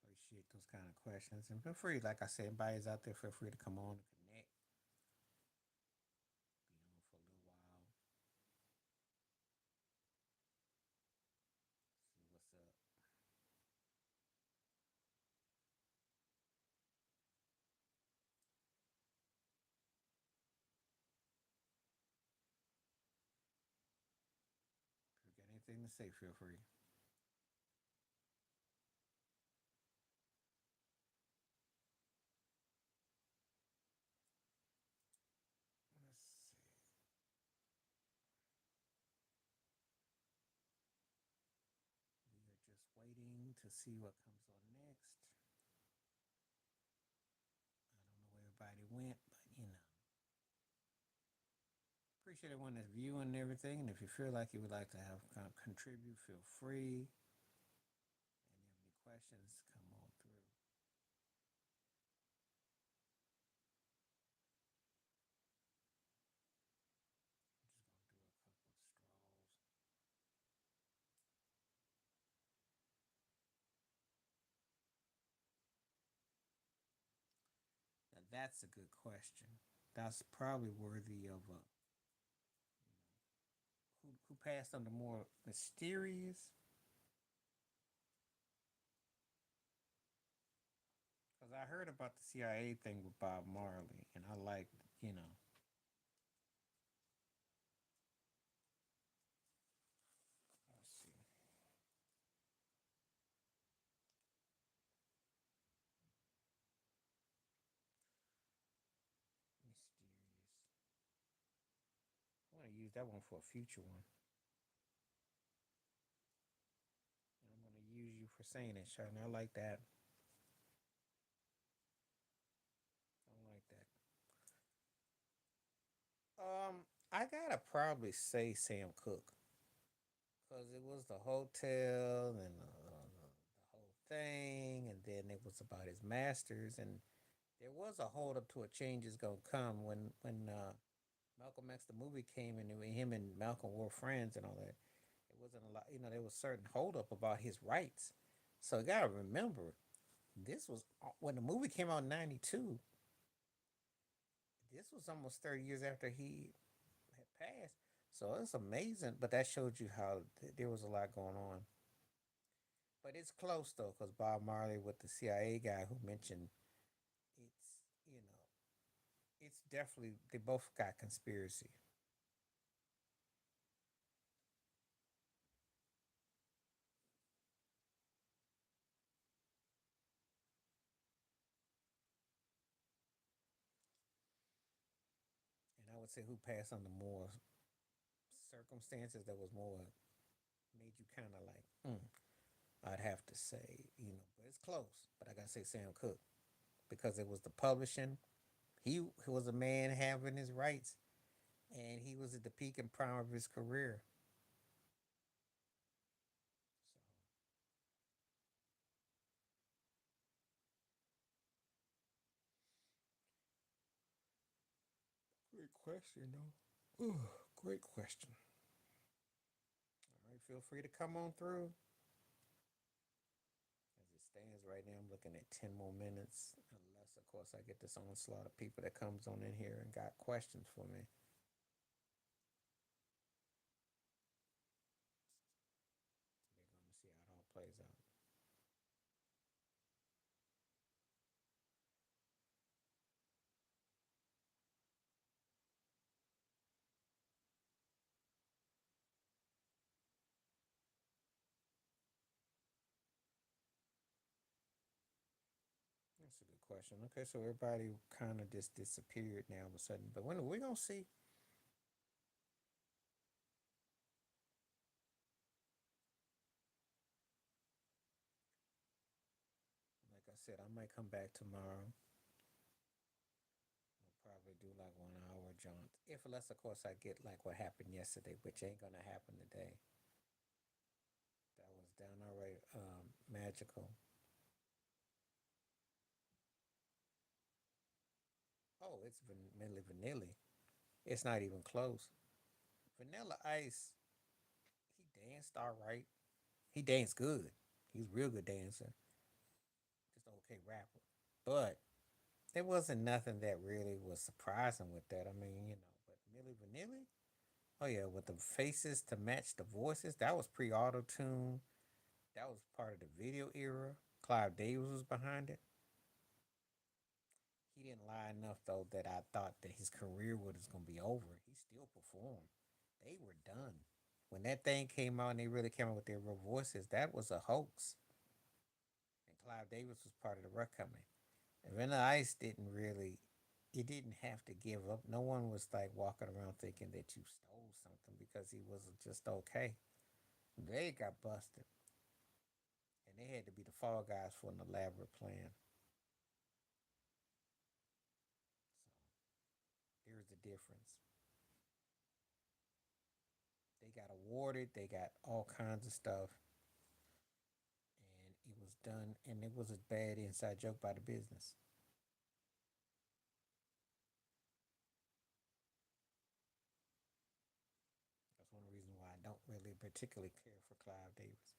S1: Appreciate those kind of questions. And feel free, like I said, everybody's out there, feel free to come on and connect, be on for a little while, see what's up. If you got anything to say, feel free. Let's see. We are just waiting to see what comes on next. I don't know where everybody went, but appreciate everyone that's viewing and everything. And if you feel like you would like to have contribute, feel free. And if you have any questions, come on through. I'm just gonna do a couple of straws. Now that's a good question. That's probably worthy of a who passed on the more mysterious. Because I heard about the CIA thing with Bob Marley, and I liked, let's see, mysterious. I want to use that one for a future one. And I'm going to use you for saying it, Sean. I like that. I like that. I gotta probably say Sam Cooke because it was the hotel and the whole thing, and then it was about his masters, and there was a hold up to a change is gonna come when Malcolm X the movie came and him and Malcolm were friends and all that. It wasn't a lot, there was certain hold up about his rights. So you gotta remember, this was when the movie came out in '92. This was almost 30 years after he had passed. So it's amazing, but that showed you how there was a lot going on. But it's close though, because Bob Marley with the CIA guy who mentioned it's you know it's definitely they both got conspiracy. And I would say who passed under more circumstances that was more made you kind of like, I'd have to say, but it's close. But I gotta say Sam Cooke because it was the publishing. He was a man having his rights, and he was at the peak and prime of his career. So, great question, though. Ooh, great question. All right, feel free to come on through. As it stands right now, I'm looking at 10 more minutes, unless, of course, I get this onslaught of people that comes on in here and got questions for me. We're going to see how it all plays out. That's a good question. Okay, so everybody kind of just disappeared now all of a sudden. But when are we gonna see? Like I said, I might come back tomorrow. I'll probably do like 1 hour jaunt. If unless of course I get like what happened yesterday, which ain't gonna happen today. That was downright magical. Oh, it's vanilla vanilla. It's not even close. Vanilla Ice, he danced all right. He danced good. He's a real good dancer. Just an okay rapper. But there wasn't nothing that really was surprising with that. I mean, but Milli Vanilli, oh yeah, with the faces to match the voices, that was pre auto tune. That was part of the video era. Clive Davis was behind it. He didn't lie enough though that I thought that his career was gonna be over. He still performed. They were done. When that thing came out and they really came out with their real voices, that was a hoax. And Clive Davis was part of the reckoning. And Vanilla Ice didn't really, he didn't have to give up. No one was like walking around thinking that you stole something because he was just okay. They got busted, and they had to be the fall guys for an elaborate plan. So here's the difference. They got awarded, they got all kinds of stuff, and it was done, and it was a bad inside joke by the business. That's one of the reasons why I don't really particularly care for Clive Davis.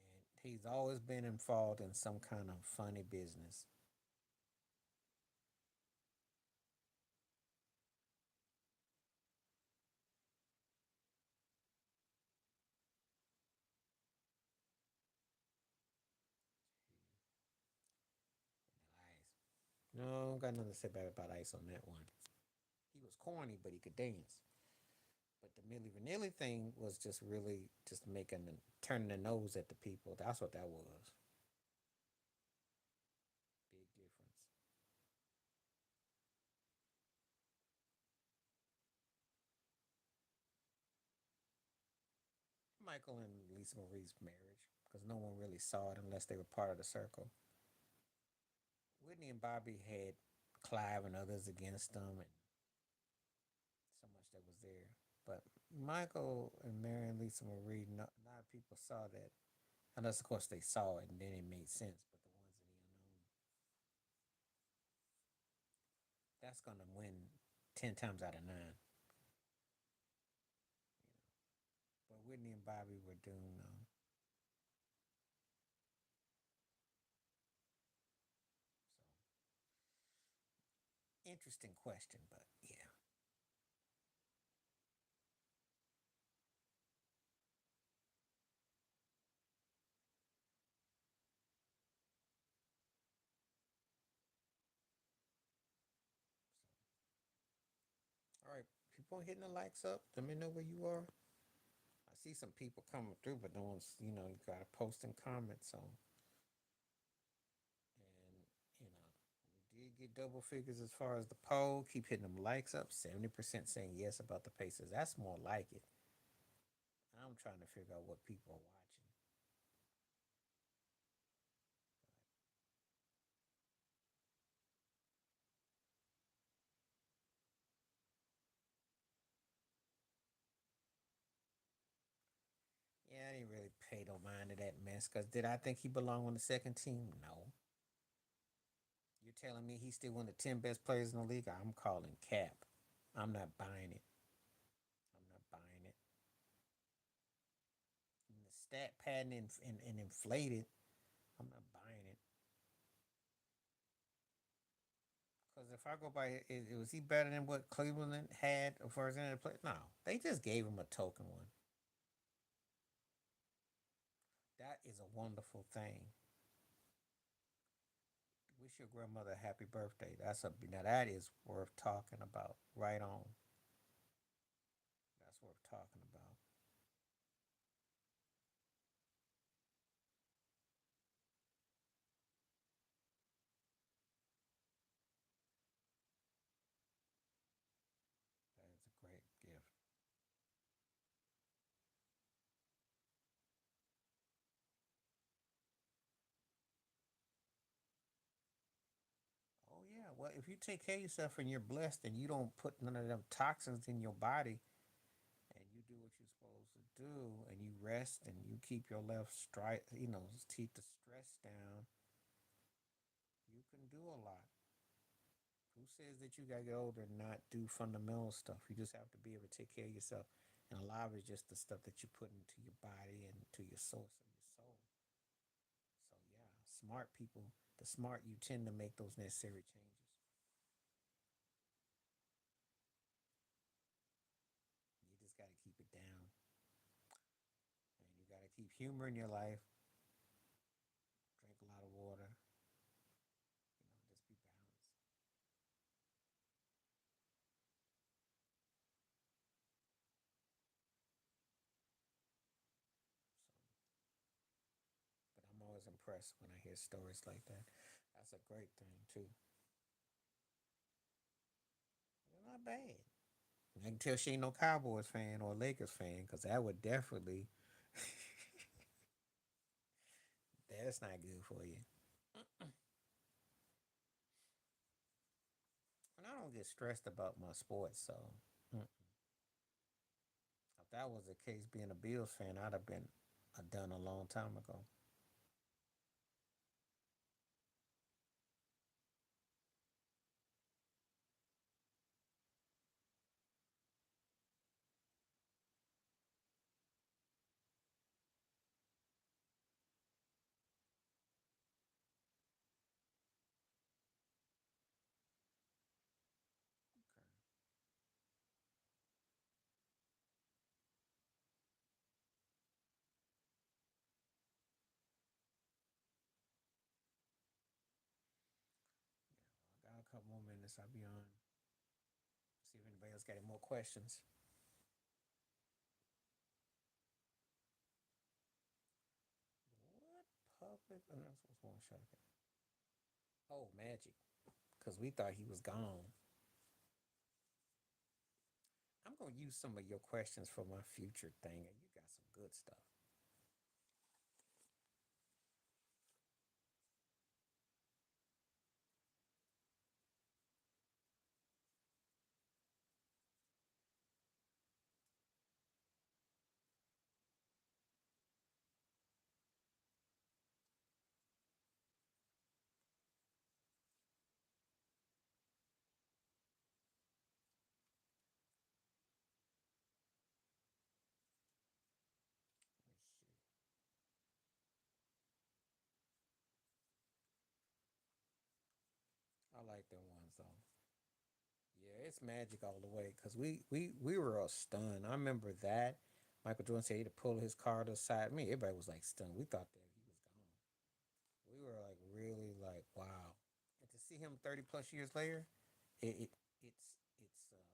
S1: And he's always been involved in some kind of funny business. No, I don't got nothing to say bad about Ice on that one. He was corny, but he could dance. But the Milli Vanilli thing was just really just turning the nose at the people. That's what that was. Big difference. Michael and Lisa Marie's marriage, because no one really saw it unless they were part of the circle. Whitney and Bobby had Clive and others against them, and so much that was there. But Michael and Mary and Lisa Marie, not a lot of people saw that, unless of course they saw it and then it made sense. But the ones in the unknown, that's gonna win 10 times out of nine. But Whitney and Bobby were doomed though. So interesting question, but yeah. All right, people hitting the likes up. Let me know where you are. I see some people coming through, but no one's, you got to post and comment. So, and, we did get double figures as far as the poll. Keep hitting them likes up. 70% saying yes about the Pacers. That's more like it. I'm trying to figure out what people are watching. Yeah, I didn't really pay no mind to that mess. Because did I think he belonged on the second team? No. You're telling me he's still one of the 10 best players in the league? I'm calling cap. I'm not buying it. I'm not buying it. And the stat pattern and inflated. I'm not buying it. Because if I go by, was he better than what Cleveland had for his end of the play? No, they just gave him a token one. That is a wonderful thing. Wish your grandmother a happy birthday. Now that is worth talking about. Right on. That's worth talking about. Well, if you take care of yourself and you're blessed and you don't put none of them toxins in your body and you do what you're supposed to do and you rest and you keep your left stride, keep the stress down, you can do a lot. Who says that you gotta get older and not do fundamental stuff? You just have to be able to take care of yourself. And a lot of it's just the stuff that you put into your body and to your source of your soul. So yeah, smart people, the smart you tend to make those necessary changes. You just gotta keep it down. And you gotta keep humor in your life, drink a lot of water, just be balanced. So but I'm always impressed when I hear stories like that. That's a great thing too. They're not bad. I can tell she ain't no Cowboys fan or Lakers fan because that would definitely that's not good for you. And I don't get stressed about my sports, so if that was the case, being a Bills fan, I'd have been done a long time ago. Okay. Yeah, well, I got a couple more minutes. I'll be on. See if anybody else got any more questions. What puppet? Oh, that's what's one shot. Oh, Magic. Because we thought he was gone. I'm going to use some of your questions for my future thing, and you got some good stuff. Let me see. I like them ones, though. Yeah, it's Magic all the way because we were all stunned. I remember that. Michael Jordan said he had to pull his car to the side. Me, everybody was like stunned. We thought that he was gone. We were like really like wow. And to see him 30 plus years later, it's amazing.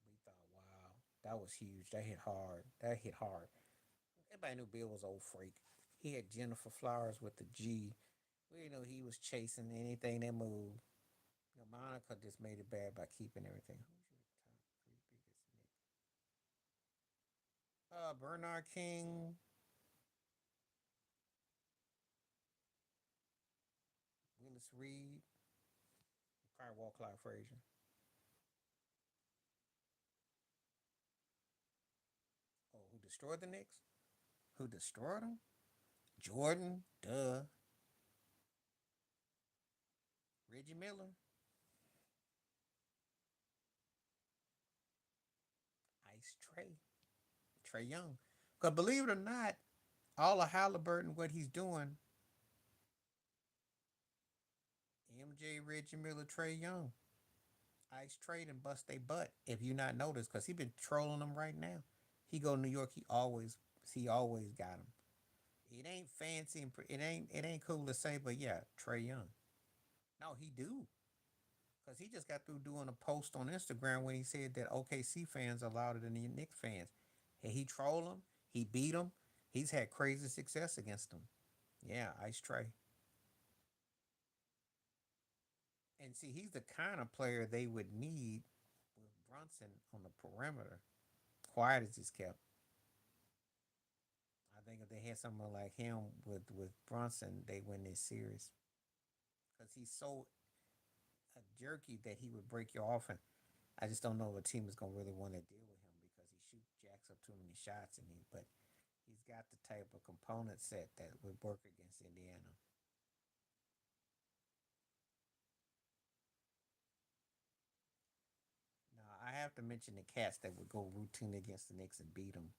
S1: We thought wow, that was huge. That hit hard. That hit hard. Everybody knew Bill was old freak. He had Jennifer Flowers with the G. We didn't know he was chasing anything that moved. Monica just made it bad by keeping everything. Who's your top three biggest Nick? Bernard King, Willis Reed, probably Walt Clyde Frazier. Oh, who destroyed the Knicks? Who destroyed them? Jordan, duh. Reggie Miller, Ice Trey Young. Because believe it or not, all of Halliburton, what he's doing, MJ, Reggie Miller, Trey Young, Ice Trey and bust they butt. If you not noticed, because he been trolling them right now. He go to New York, he always got him. It ain't fancy and it ain't cool to say, but yeah, Trey Young. No, he do. Cause he just got through doing a post on Instagram when he said that OKC fans are louder than the Knicks fans. And he trolled them. He beat them. He's had crazy success against them. Yeah, Ice Trey. And see, he's the kind of player they would need with Brunson on the perimeter. Quiet as he's kept. I think if they had someone like him with Brunson, they win this series. Because he's so a jerky that he would break you off, and I just don't know if a team is gonna really want to deal with him because he jacks up too many shots, but he's got the type of component set that would work against Indiana. Now I have to mention the Cats that would go routine against the Knicks and beat them.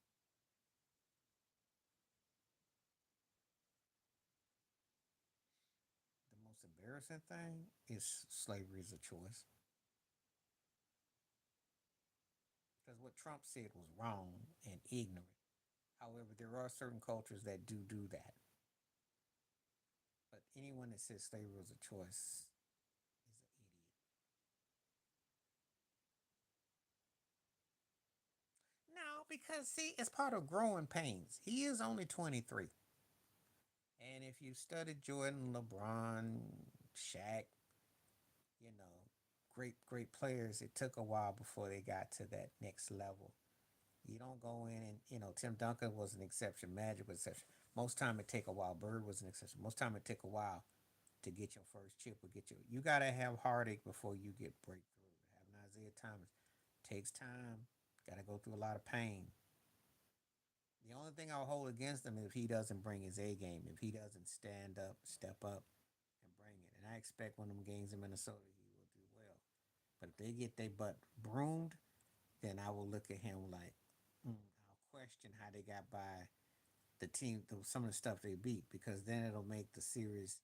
S1: The most embarrassing thing is slavery is a choice because what Trump said was wrong and ignorant. However, there are certain cultures that do that. But anyone that says slavery was a choice is an idiot. No, because see, it's part of growing pains. He is only 23. And if you studied Jordan, LeBron, Shaq, you know, great players, it took a while before they got to that next level. You don't go in and Tim Duncan was an exception, Magic was an exception. Most time it take a while. Bird was an exception. Most time it take a while to get your first chip or get your. You gotta have heartache before you get breakthrough. Having Isaiah Thomas takes time. Got to go through a lot of pain. The only thing I'll hold against him is if he doesn't bring his A game, if he doesn't stand up, step up, and bring it. And I expect one of them games in Minnesota he will do well. But if they get their butt broomed, then I will look at him like, I'll question how they got by the team, some of the stuff they beat, because then it'll make the series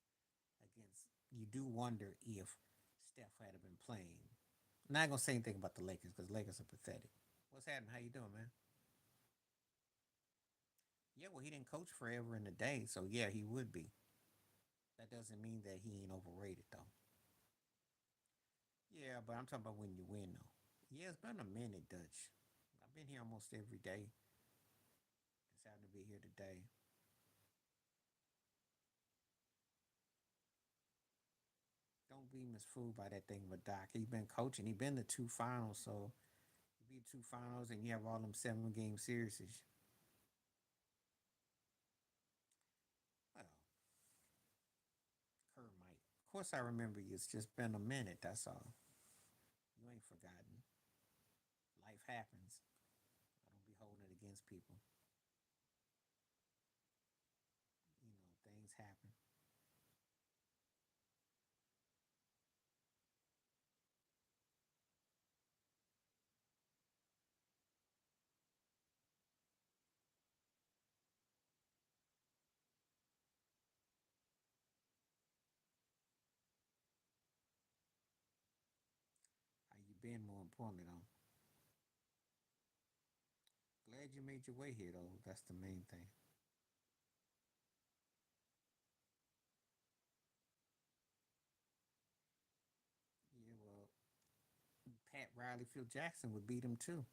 S1: against. You do wonder if Steph had been playing. I'm not gonna say anything about the Lakers because Lakers are pathetic. What's happening? How you doing, man? Yeah, well, he didn't coach forever in the day, so yeah, he would be. That doesn't mean that he ain't overrated though. Yeah, but I'm talking about when you win though. Yeah, it's been a minute, Dutch. I've been here almost every day. Just happened to be here today. Don't be misfooled by that thing with Doc. He been coaching. He been to two finals, so you beat two finals and you have all them 7 game series. Well, Kerr might. Of course, I remember you. It's just been a minute. That's all. You ain't forgotten. Life happens. I don't be holding it against people. Things happen. How you been? More importantly, though. Glad you made your way here, though. That's the main thing. Yeah, well, Pat Riley, Phil Jackson would beat him too.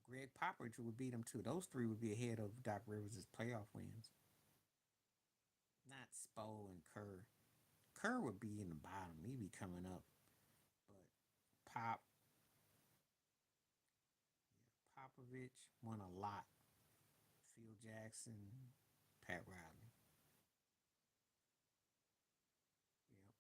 S1: Greg Popovich would beat him too. Those three would be ahead of Doc Rivers' playoff wins. Not Spo and Kerr. Kerr would be in the bottom. He'd be coming up. But Pop, yeah, Popovich won a lot. Phil Jackson, Pat Riley. Yep.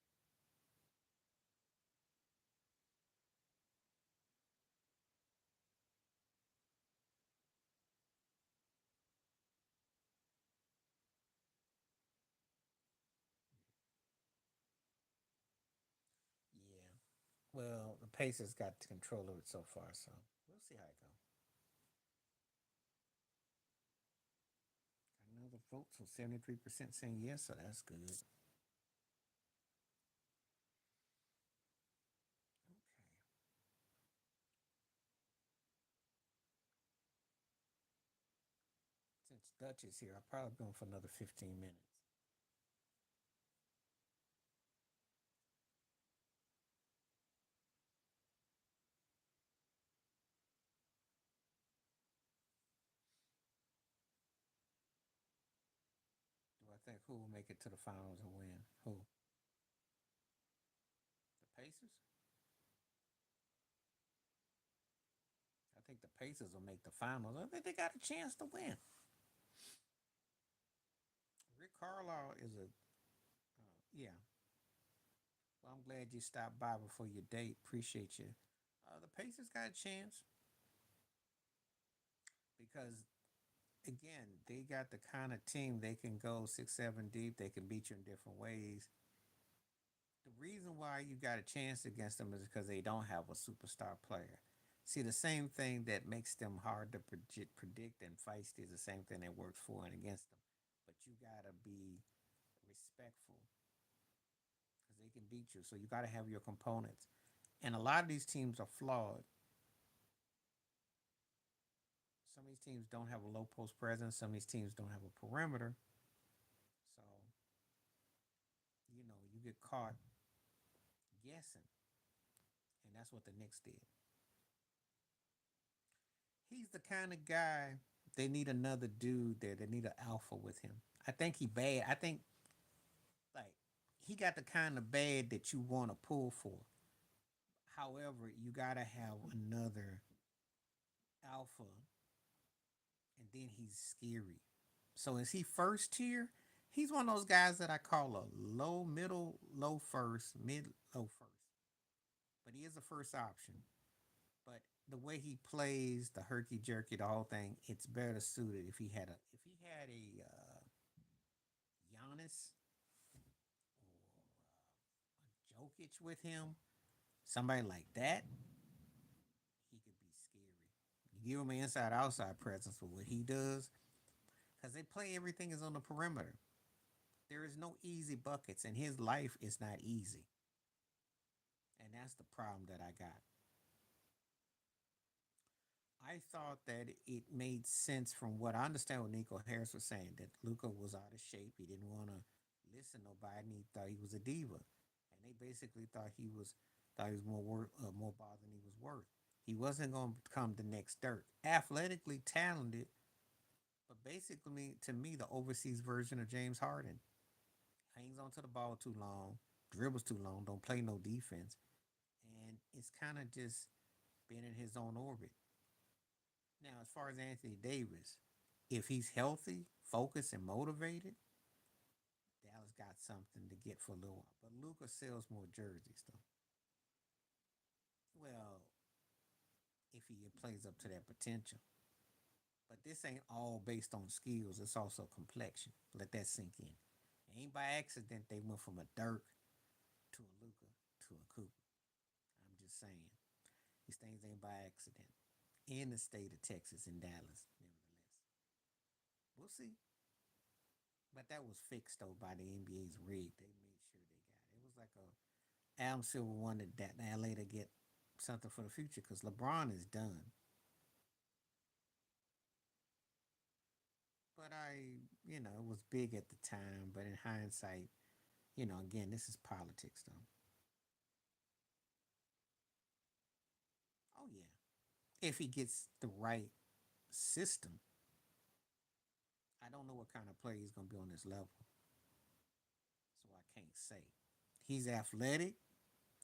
S1: Yeah. Well, the Pacers got control of it so far, so we'll see how it goes. Another vote, so 73% saying yes, so that's good. Okay. Since Dutch is here, I'll probably go for another 15 minutes. Do I think who will make it to the finals and win? Who? The Pacers? I think the Pacers will make the finals. I think they got a chance to win. Rick Carlisle is a, yeah. Well, Well, I'm glad you stopped by before your date. Appreciate you. The Pacers got a chance because, again, they got the kind of team they can go 6, 7 deep. They can beat you in different ways. The reason why you got a chance against them is because they don't have a superstar player. See, the same thing that makes them hard to predict and feisty is the same thing that works for and against them. But you gotta be respectful because they can beat you. So you gotta have your components. And a lot of these teams are flawed. Some of these teams don't have a low post presence. Some of these teams don't have a perimeter. So you get caught guessing, and that's what the Knicks did. He's the kind of guy they need another dude there. They need an alpha with him. I think he bad. I think like he got the kind of bad that you want to pull for. However, you gotta have another alpha, and then he's scary. So is he first tier? He's one of those guys that I call a low, middle, low first, mid, low first. But he is a first option. But the way he plays, the herky jerky, the whole thing, it's better suited if he had a Giannis or a Jokic with him, somebody like that, he could be scary. You give him an inside outside presence for what he does, because they play everything is on the perimeter. There is no easy buckets, and his life is not easy. And that's the problem that I got. I thought that it made sense from what I understand what Nico Harris was saying that Luca was out of shape. He didn't want to listen to nobody, and he thought he was a diva. And they basically thought he was more bother than he was worth. He wasn't going to become the next Dirk. Athletically talented, but basically to me the overseas version of James Harden. Hangs onto the ball too long, dribbles too long, don't play no defense, and it's kind of just being in his own orbit. Now, as far as Anthony Davis, if he's healthy, focused, and motivated, Dallas got something to get for a little while. But Luca sells more jerseys, though. Well, if he plays up to that potential. But this ain't all based on skills, it's also complexion. Let that sink in. It ain't by accident they went from a Dirk to a Luca to a Cooper. I'm just saying. These things ain't by accident. In the state of Texas, in Dallas, nevertheless. We'll see. But that was fixed though by the NBA's rig. They made sure they got it. It was like a Adam Silver wanted that LA to get something for the future because LeBron is done. But it was big at the time. But in hindsight, again, this is politics though. Oh yeah, if he gets the right system, I don't know what kind of player he's gonna be on this level, so I can't say. He's athletic.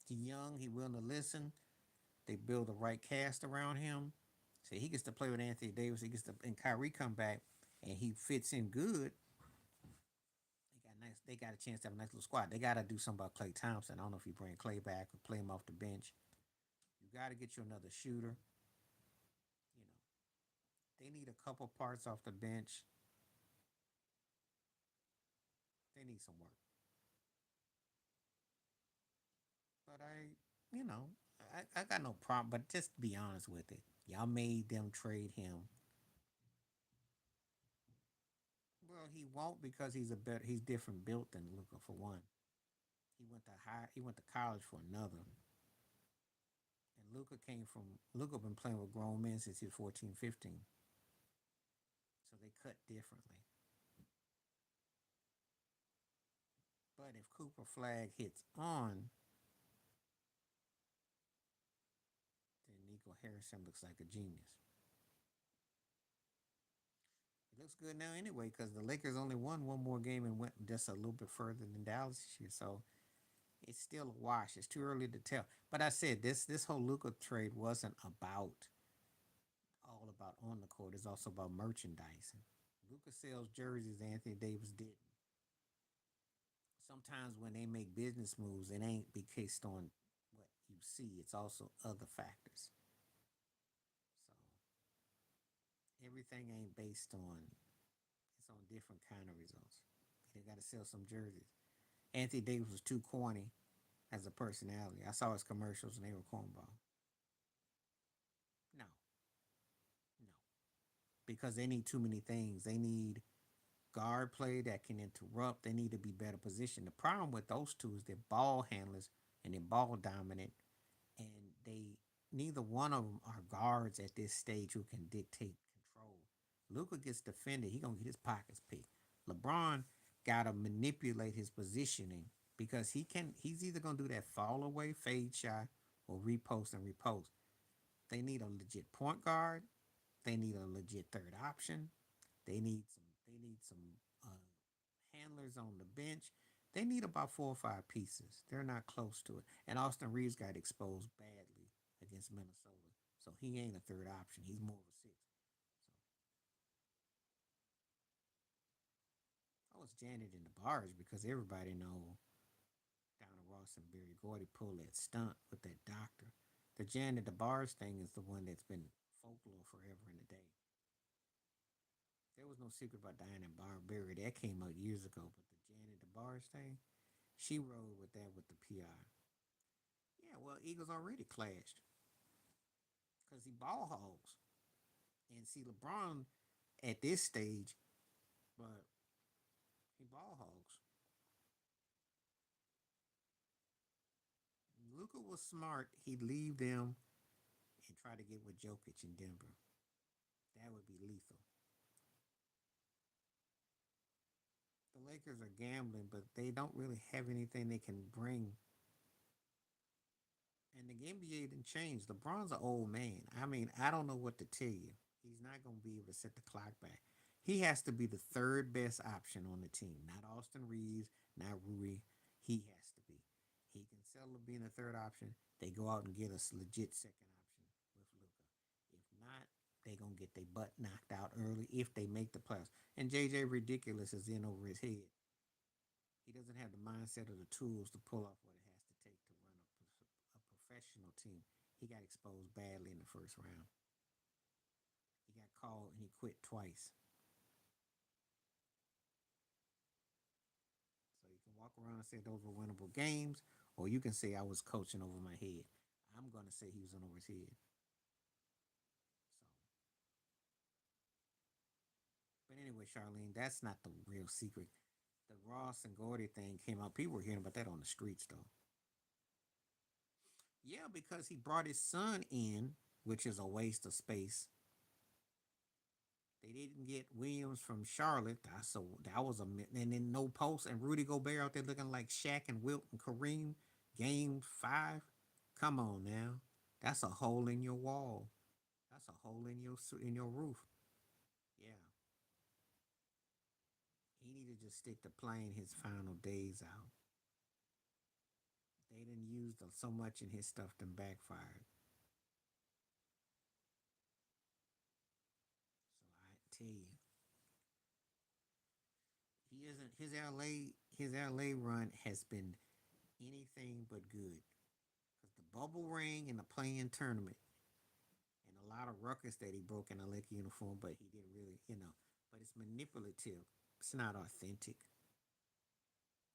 S1: He's young. He willing to listen. They build the right cast around him. So he gets to play with Anthony Davis. He gets to and Kyrie come back and he fits in good. They got a chance to have a nice little squad. They gotta do something about Clay Thompson. I don't know if you bring Clay back or play him off the bench. You gotta get you another shooter. You know, they need a couple parts off the bench. They need some work. But I got no problem. But just to be honest with it, y'all made them trade him. Well, he won't because he's different built than Luca for one. He went to college for another. And Luca been playing with grown men since he was 14, 15. So they cut differently. But if Cooper Flag hits on, then Nico Harrison looks like a genius. It looks good now anyway because the Lakers only won one more game and went just a little bit further than Dallas this year. So it's still a wash. It's too early to tell. But I said this whole Luca trade wasn't about all about on the court. It's also about merchandising. Luca sells jerseys. Anthony Davis didn't. Sometimes when they make business moves, it ain't be based on what you see. It's also other factors. So everything ain't based on. It's on different kind of results. They got to sell some jerseys. Anthony Davis was too corny as a personality. I saw his commercials and they were cornball. No, no, because they need too many things. They need guard play that can interrupt. They need to be better positioned. The problem with those two is they're ball handlers and they're ball dominant, and they neither one of them are guards at this stage who can dictate control. Luka gets defended, he gonna get his pockets picked. LeBron gotta manipulate his positioning because he's either gonna do that fall away fade shot or repost and repost. They need a legit point guard. They need a legit third option. They need some handlers on the bench. They need about 4 or 5 pieces. They're not close to it. And Austin Reeves got exposed badly against Minnesota. So he ain't a third option. He's more of a six. So I was Janet in the bars because everybody know Donna Ross and Barry Gordy pulled that stunt with that doctor. The Janet the bars thing is the one that's been folklore forever and a day. There was no secret about Diana Barberry. That came out years ago. But the Janet DeBarge thing, she rode with that with the PI. Yeah, well, Eagles already clashed because he ball hogs. And see, LeBron at this stage, but he ball hogs. Luca was smart. He'd leave them and try to get with Jokic in Denver. That would be lethal. The Lakers are gambling, but they don't really have anything they can bring. And the NBA didn't change. LeBron's an old man. I mean, I don't know what to tell you. He's not going to be able to set the clock back. He has to be the third best option on the team, not Austin Reeves, not Rui. He has to be. He can settle being the third option. They go out and get a legit second option with Luca. If not, they gonna get their butt knocked out early if they make the playoffs. And JJ Ridiculous is in over his head. He doesn't have the mindset or the tools to pull off what it has to take to run a professional team. He got exposed badly in the first round. He got called and he quit twice. So you can walk around and say those were winnable games, or you can say I was coaching over my head. I'm gonna say he was in over his head. So, but anyway, Charlene, that's not the real secret. The Ross and Gordy thing came out. People were hearing about that on the streets, though. Yeah, because he brought his son in, which is a waste of space. They didn't get Williams from Charlotte. That was a and then no post and Rudy Gobert out there looking like Shaq and Wilt and Kareem. Game 5. Come on now, that's a hole in your wall. That's a hole in your roof. Yeah, he needed to just stick to playing his final days out. They didn't use so much in his stuff that backfired. So I tell you, he isn't his LA run has been anything but good. Because the bubble ring and the playing tournament and a lot of ruckus that he broke in a Lakers uniform, but he didn't really. But it's manipulative. It's not authentic.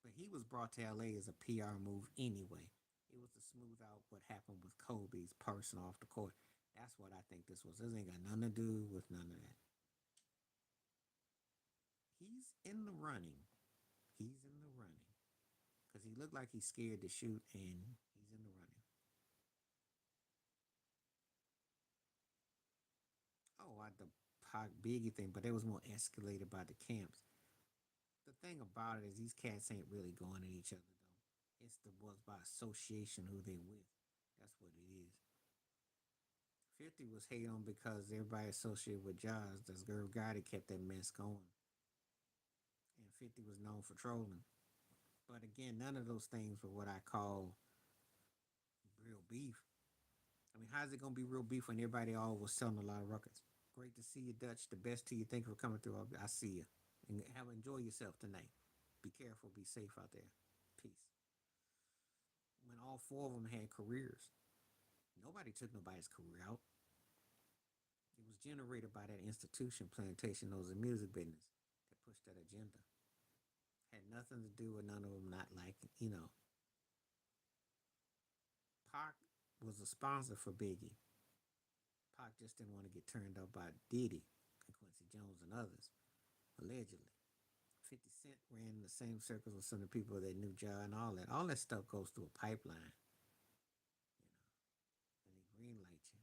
S1: But he was brought to LA as a PR move anyway. It was to smooth out what happened with Kobe's person off the court. That's what I think this was. This ain't got nothing to do with none of that. He's in the running. He's in the running. Because he looked like he's scared to shoot, and he's in the running. Oh, the Pac Biggie thing, but it was more escalated by the camps. The thing about it is these cats ain't really going at each other though. It's the was by association who they with. That's what it is. 50 was hate on because everybody associated with Jaws. This girl guy that kept that mess going. And 50 was known for trolling. But again, none of those things were what I call real beef. I mean, how's it gonna be real beef when everybody all was selling a lot of records? Great to see you, Dutch. The best to you. Thank you for coming through. I see you. And have enjoy yourself tonight. Be careful. Be safe out there. when all four of them had careers. Nobody took nobody's career out. It was generated by that institution, plantation, those in music business that pushed that agenda. Had nothing to do with none of them not liking, Pac was a sponsor for Biggie. Pac just didn't want to get turned up by Diddy and Quincy Jones and others, allegedly. 50 Cent ran in the same circles with some of the people that knew Ja and all that. All that stuff goes through a pipeline, and they greenlight you.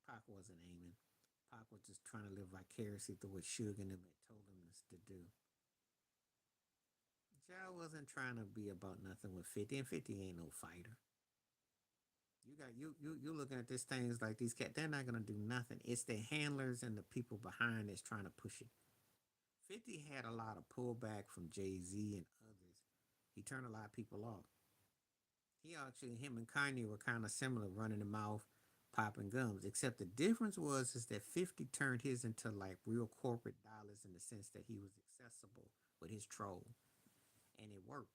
S1: Pac wasn't aiming. Pac was just trying to live vicariously through what Suge and them had told him to do. Ja wasn't trying to be about nothing with 50, and 50 ain't no fighter. You looking at this things like these cats, they're not gonna do nothing. It's the handlers and the people behind that's trying to push it. 50 had a lot of pullback from Jay-Z and others. He turned a lot of people off. He actually, him and Kanye were kind of similar, running the mouth, popping gums. Except the difference was is that 50 turned his into like real corporate dollars in the sense that he was accessible with his troll, and it worked.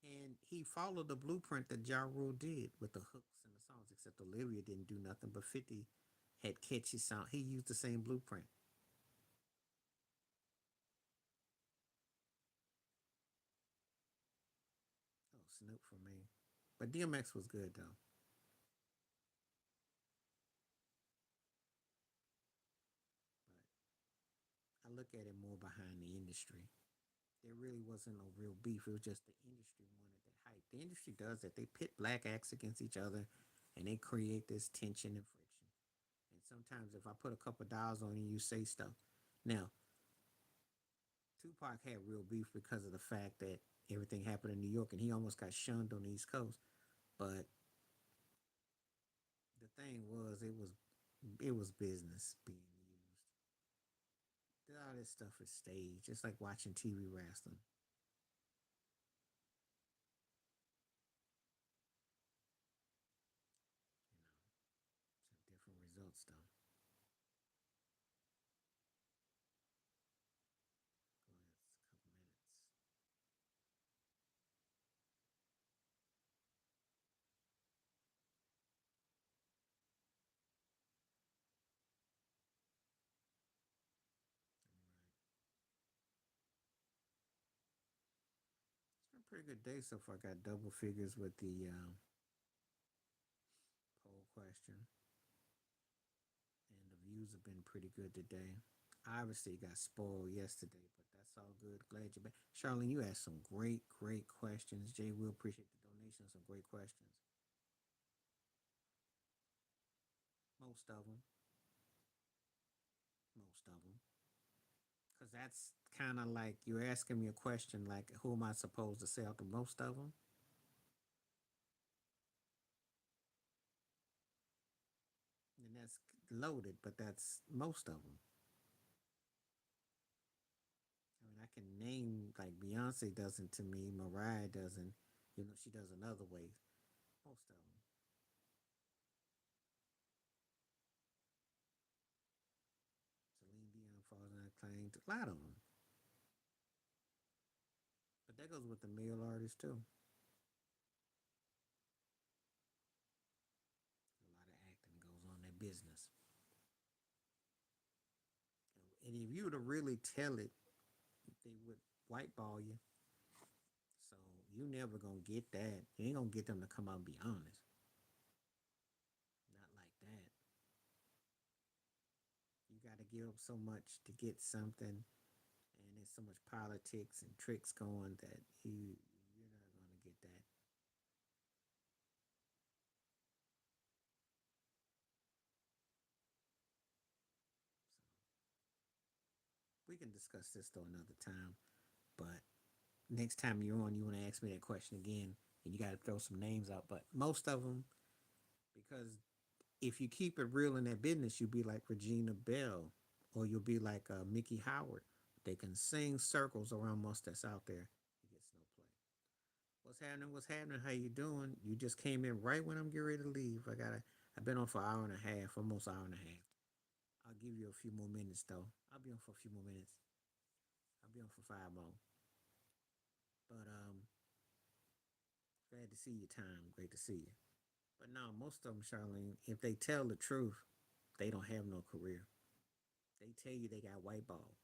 S1: And he followed the blueprint that Ja Rule did with the hooks and the songs. Except Olivia didn't do nothing, but 50 had catchy sound. He used the same blueprint. Oh, Snoop for me. But DMX was good though. But I look at it more behind the industry. There really wasn't no real beef. It was just the industry wanted that hype. The industry does that. They pit black acts against each other, and they create this tension and friction. And sometimes, if I put a couple of dollars on you, you say stuff. Now, Tupac had real beef because of the fact that everything happened in New York, and he almost got shunned on the East Coast. But the thing was, it was business being used. All this stuff is staged, just like watching TV wrestling. You know, some different results though. Go ahead, it's a couple minutes. All right. It's been a pretty good day so far. I got double figures with the poll question, and the views have been pretty good today. Obviously, got spoiled yesterday, but that's all good. Glad you're back. Charlene, you asked some great, great questions. Jay, we appreciate the donations. Some great questions. Most of them. Most of them. Because that's kind of like you're asking me a question like, who am I supposed to say out to most of them? And that's loaded, but that's most of them. I mean, I can name like Beyonce doesn't to me, Mariah doesn't. She does in other ways. Most of them. Celine Dion falls in that claim. A lot of them. But that goes with the male artists too. A lot of acting goes on in that business. And if you were to really tell it, they would whiteball you. So you never gonna get that. You ain't gonna get them to come out and be honest. Not like that. You got to give up so much to get something, and there's so much politics and tricks going that you're not going to get that. So we can discuss this though another time. But next time you're on, you want to ask me that question again, and you got to throw some names out. But most of them, because if you keep it real in that business, you'll be like Regina Bell, or you'll be like Mickey Howard. They can sing circles around most that's out there. It gets no play. What's happening? What's happening? How you doing? You just came in right when I'm getting ready to leave. I've been on for an hour and a half, almost an hour and a half. I'll give you a few more minutes though. I'll be on for a few more minutes. I'll be on for five more. But glad to see you, Time. Great to see you. But no, most of them, Charlene, if they tell the truth, they don't have no career. They tell you they got white ball.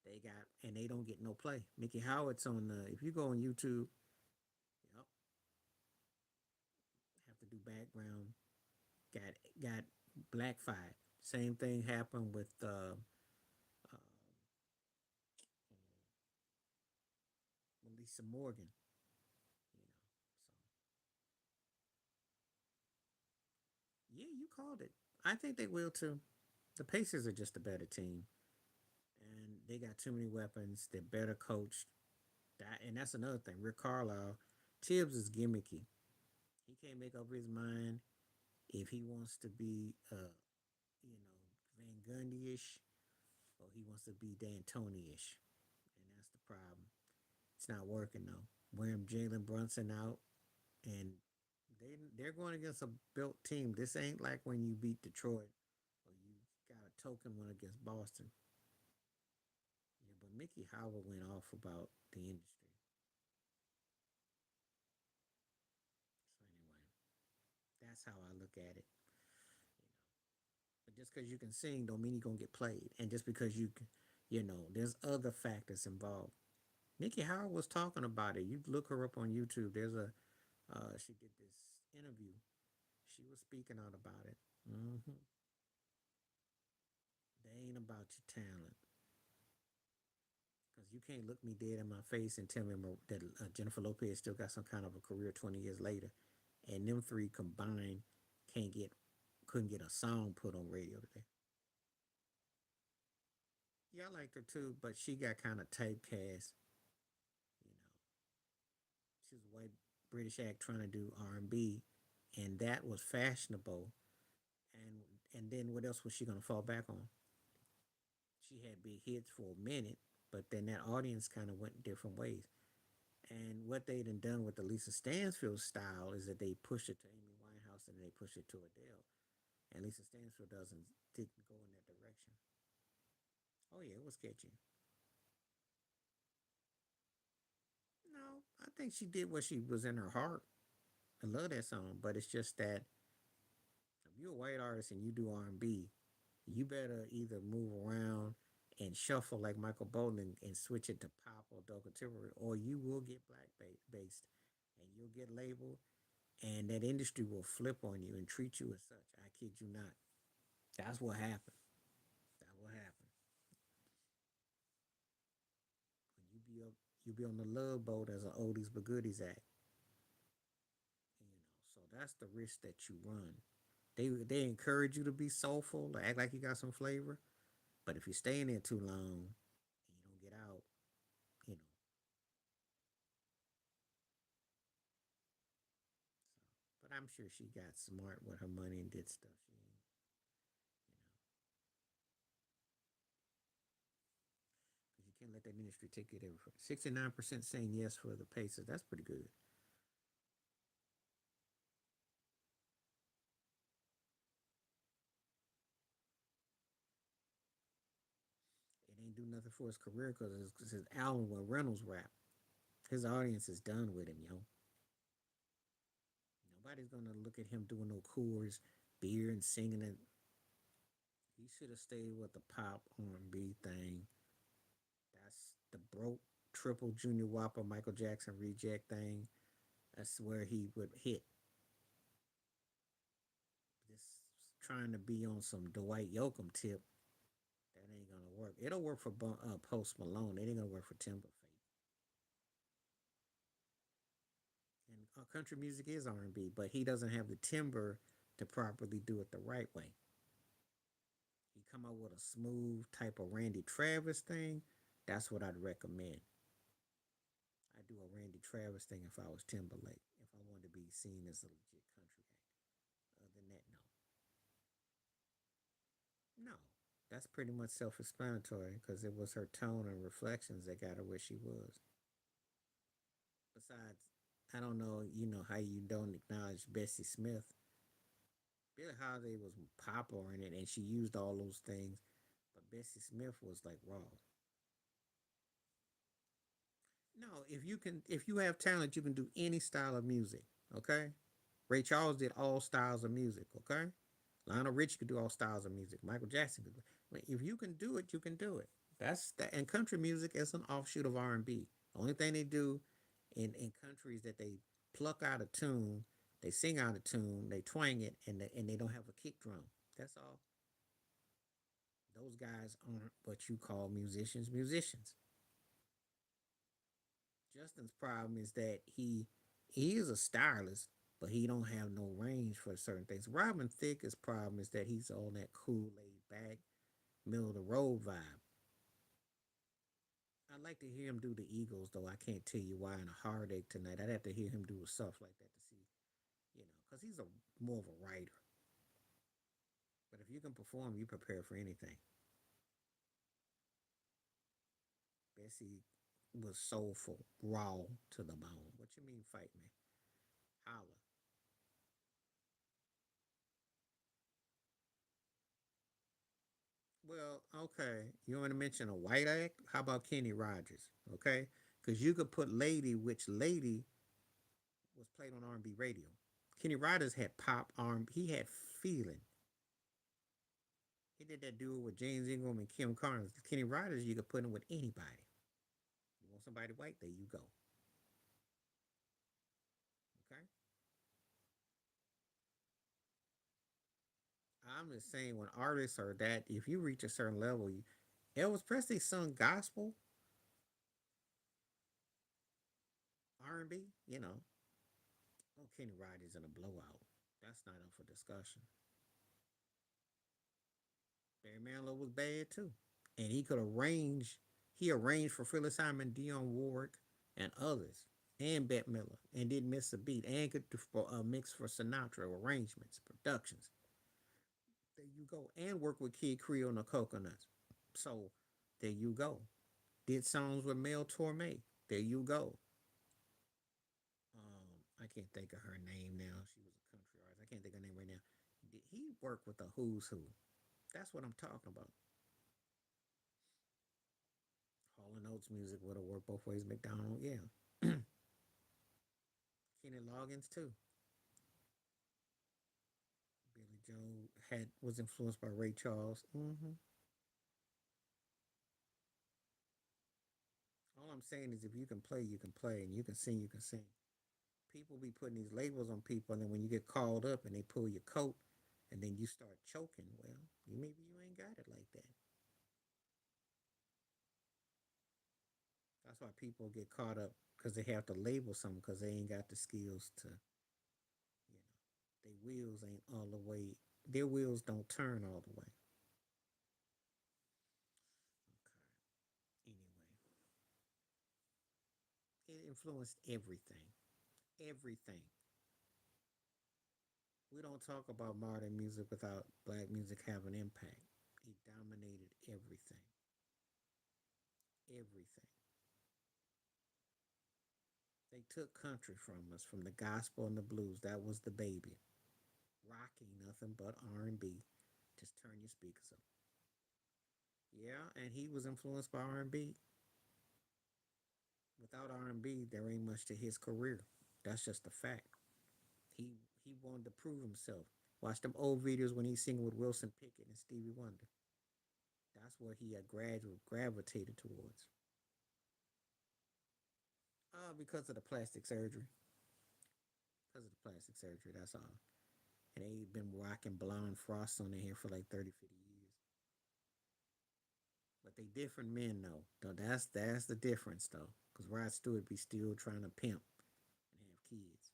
S1: They got, and they don't get no play. Mickey Howard's on the. If you go on YouTube, yep, have to do background. Got black fired. Same thing happened with uh, Melissa Morgan. You know, so yeah, you called it. I think they will too. The Pacers are just a better team, and they got too many weapons. They're better coached. And that's another thing. Rick Carlisle, Tibbs is gimmicky. He can't make up his mind if he wants to be, you know, Van Gundy-ish or he wants to be D'Antoni-ish, and that's the problem. It's not working though. Wearing Jalen Brunson out, and they're going against a built team. This ain't like when you beat Detroit or you got a token one against Boston. Yeah, but Mickey Howard went off about the industry. So anyway, that's how I look at it. You know, but just because you can sing don't mean you're gonna get played, and just because you can, you know, there's other factors involved. Mickey Howard was talking about it. You look her up on YouTube. There's a she did this interview. She was speaking out about it. Mm-hmm. They ain't about your talent. Because you can't look me dead in my face and tell me that Jennifer Lopez still got some kind of a career 20 years later. And them three combined can't get, couldn't get a song put on radio today. Yeah, I liked her too, but she got kind of typecast. You know, she was a white British act trying to do R&B, and that was fashionable. And and then what else was she gonna fall back on? She had big hits for a minute, but then that audience kind of went different ways. And what they done with the Lisa Stansfield style is that they pushed it to Amy Winehouse and they pushed it to Adele. And Lisa Stansfield didn't go in that direction. Oh yeah, it was catchy. No, I think she did what she was in her heart. I love that song, but it's just that if you're a white artist and you do R&B, you better either move around and shuffle like Michael Bolton and switch it to pop or adult contemporary, or you will get black based, and you'll get labeled, and that industry will flip on you and treat you as such. I kid you not. That's what happened. That's what happened. When you be on the love boat as an oldies but goodies act, you know. So that's the risk that you run. They encourage you to be soulful, like act like you got some flavor. But if you stay in there too long and you don't get out, you know. So, but I'm sure she got smart with her money and did stuff. She, ain't, you know, because you can't let that industry take it everywhere. 69% saying yes for the Pacers. That's pretty good. It ain't do nothing for his career because his album with Reynolds rap. His audience is done with him, yo. Nobody's gonna look at him doing no Coors beer and singing it. He should have stayed with the pop R&B thing. That's the broke triple Junior Whopper Michael Jackson reject thing. That's where he would hit. Just trying to be on some Dwight Yoakam tip, that ain't gonna work. It'll work for Post Malone. It ain't gonna work for Timber Fate. And country music is R&B, but he doesn't have the timber to properly do it the right way. He come out with a smooth type of Randy Travis thing. That's what I'd recommend. I'd do a Randy Travis thing if I was Timberlake. If I wanted to be seen as a legit country act. Other than that, no. No. That's pretty much self-explanatory because it was her tone and reflections that got her where she was. Besides, I don't know, you know, how you don't acknowledge Bessie Smith. Billie Holiday was popular in it and she used all those things, but Bessie Smith was like raw. No, if you have talent, you can do any style of music. Okay. Ray Charles did all styles of music. Okay. Lionel Richie could do all styles of music. Michael Jackson could. If you can do it, you can do it. That's that. And country music is an offshoot of R&B. The only thing they do in country is that they pluck out a tune, they sing out a tune, they twang it, and they don't have a kick drum. That's all. Those guys aren't what you call musicians. Musicians. Justin's problem is that he is a stylist, but he don't have no range for certain things. Robin Thicke's problem is that he's on that cool, laid back, middle of the road vibe. I'd like to hear him do the Eagles, though. I can't tell you why in a heartache tonight. I'd have to hear him do stuff like that to see, because he's a more of a writer. But if you can perform, you prepare for anything. Bessie was soulful, raw to the bone. What you mean, fight me? Holla. Well, okay. You want to mention a white act? How about Kenny Rogers? Okay, because you could put "Lady," which "Lady" was played on R&B radio. Kenny Rogers had pop R&B. He had feeling. He did that duo with James Ingram and Kim Carnes. Kenny Rogers, you could put him with anybody. You want somebody white? There you go. Okay. I'm just saying when artists are that, if you reach a certain level, Elvis Presley sung gospel R&B. Oh, Kenny Rogers in a blowout. That's not up for discussion. Barry Manilow was bad too, and he could arrange. He arranged for Phyllis Hyman, Dionne Warwick, and others, and Bette Miller, and didn't miss a beat, and could do mix for Sinatra arrangements, productions. There you go, and work with Kid Creole and the Coconuts. So there you go. Did songs with Mel Torme. There you go. I can't think of her name now. She was a country artist. I can't think of her name right now. Did he work with the Who's Who? That's what I'm talking about. Hall and Oates music would have worked both ways. McDonald, yeah. Kenny Loggins too. Billy Joe was influenced by Ray Charles. All I'm saying is if you can play, you can play, and you can sing, you can sing. People be putting these labels on people, and then when you get called up and they pull your coat, and then you start choking, well, maybe you ain't got it like that. That's why people get caught up because they have to label something because they ain't got the skills to, their wheels ain't all the way, their wheels don't turn all the way. Okay. Anyway, it influenced everything. Everything. We don't talk about modern music without black music having impact. It dominated everything. Everything. They took country from us, from the gospel and the blues. That was the baby. Rock ain't nothing but R&B. Just turn your speakers up. Yeah, and he was influenced by R&B. Without R&B, there ain't much to his career. That's just a fact. He wanted to prove himself. Watch them old videos when he's singing with Wilson Pickett and Stevie Wonder. That's what he had gravitated towards. Because of the plastic surgery. Because of the plastic surgery, that's all. And they've been rocking blonde frost on their hair for like 30, 50 years. But they different men though. That's the difference though. Because Rod Stewart be still trying to pimp and have kids.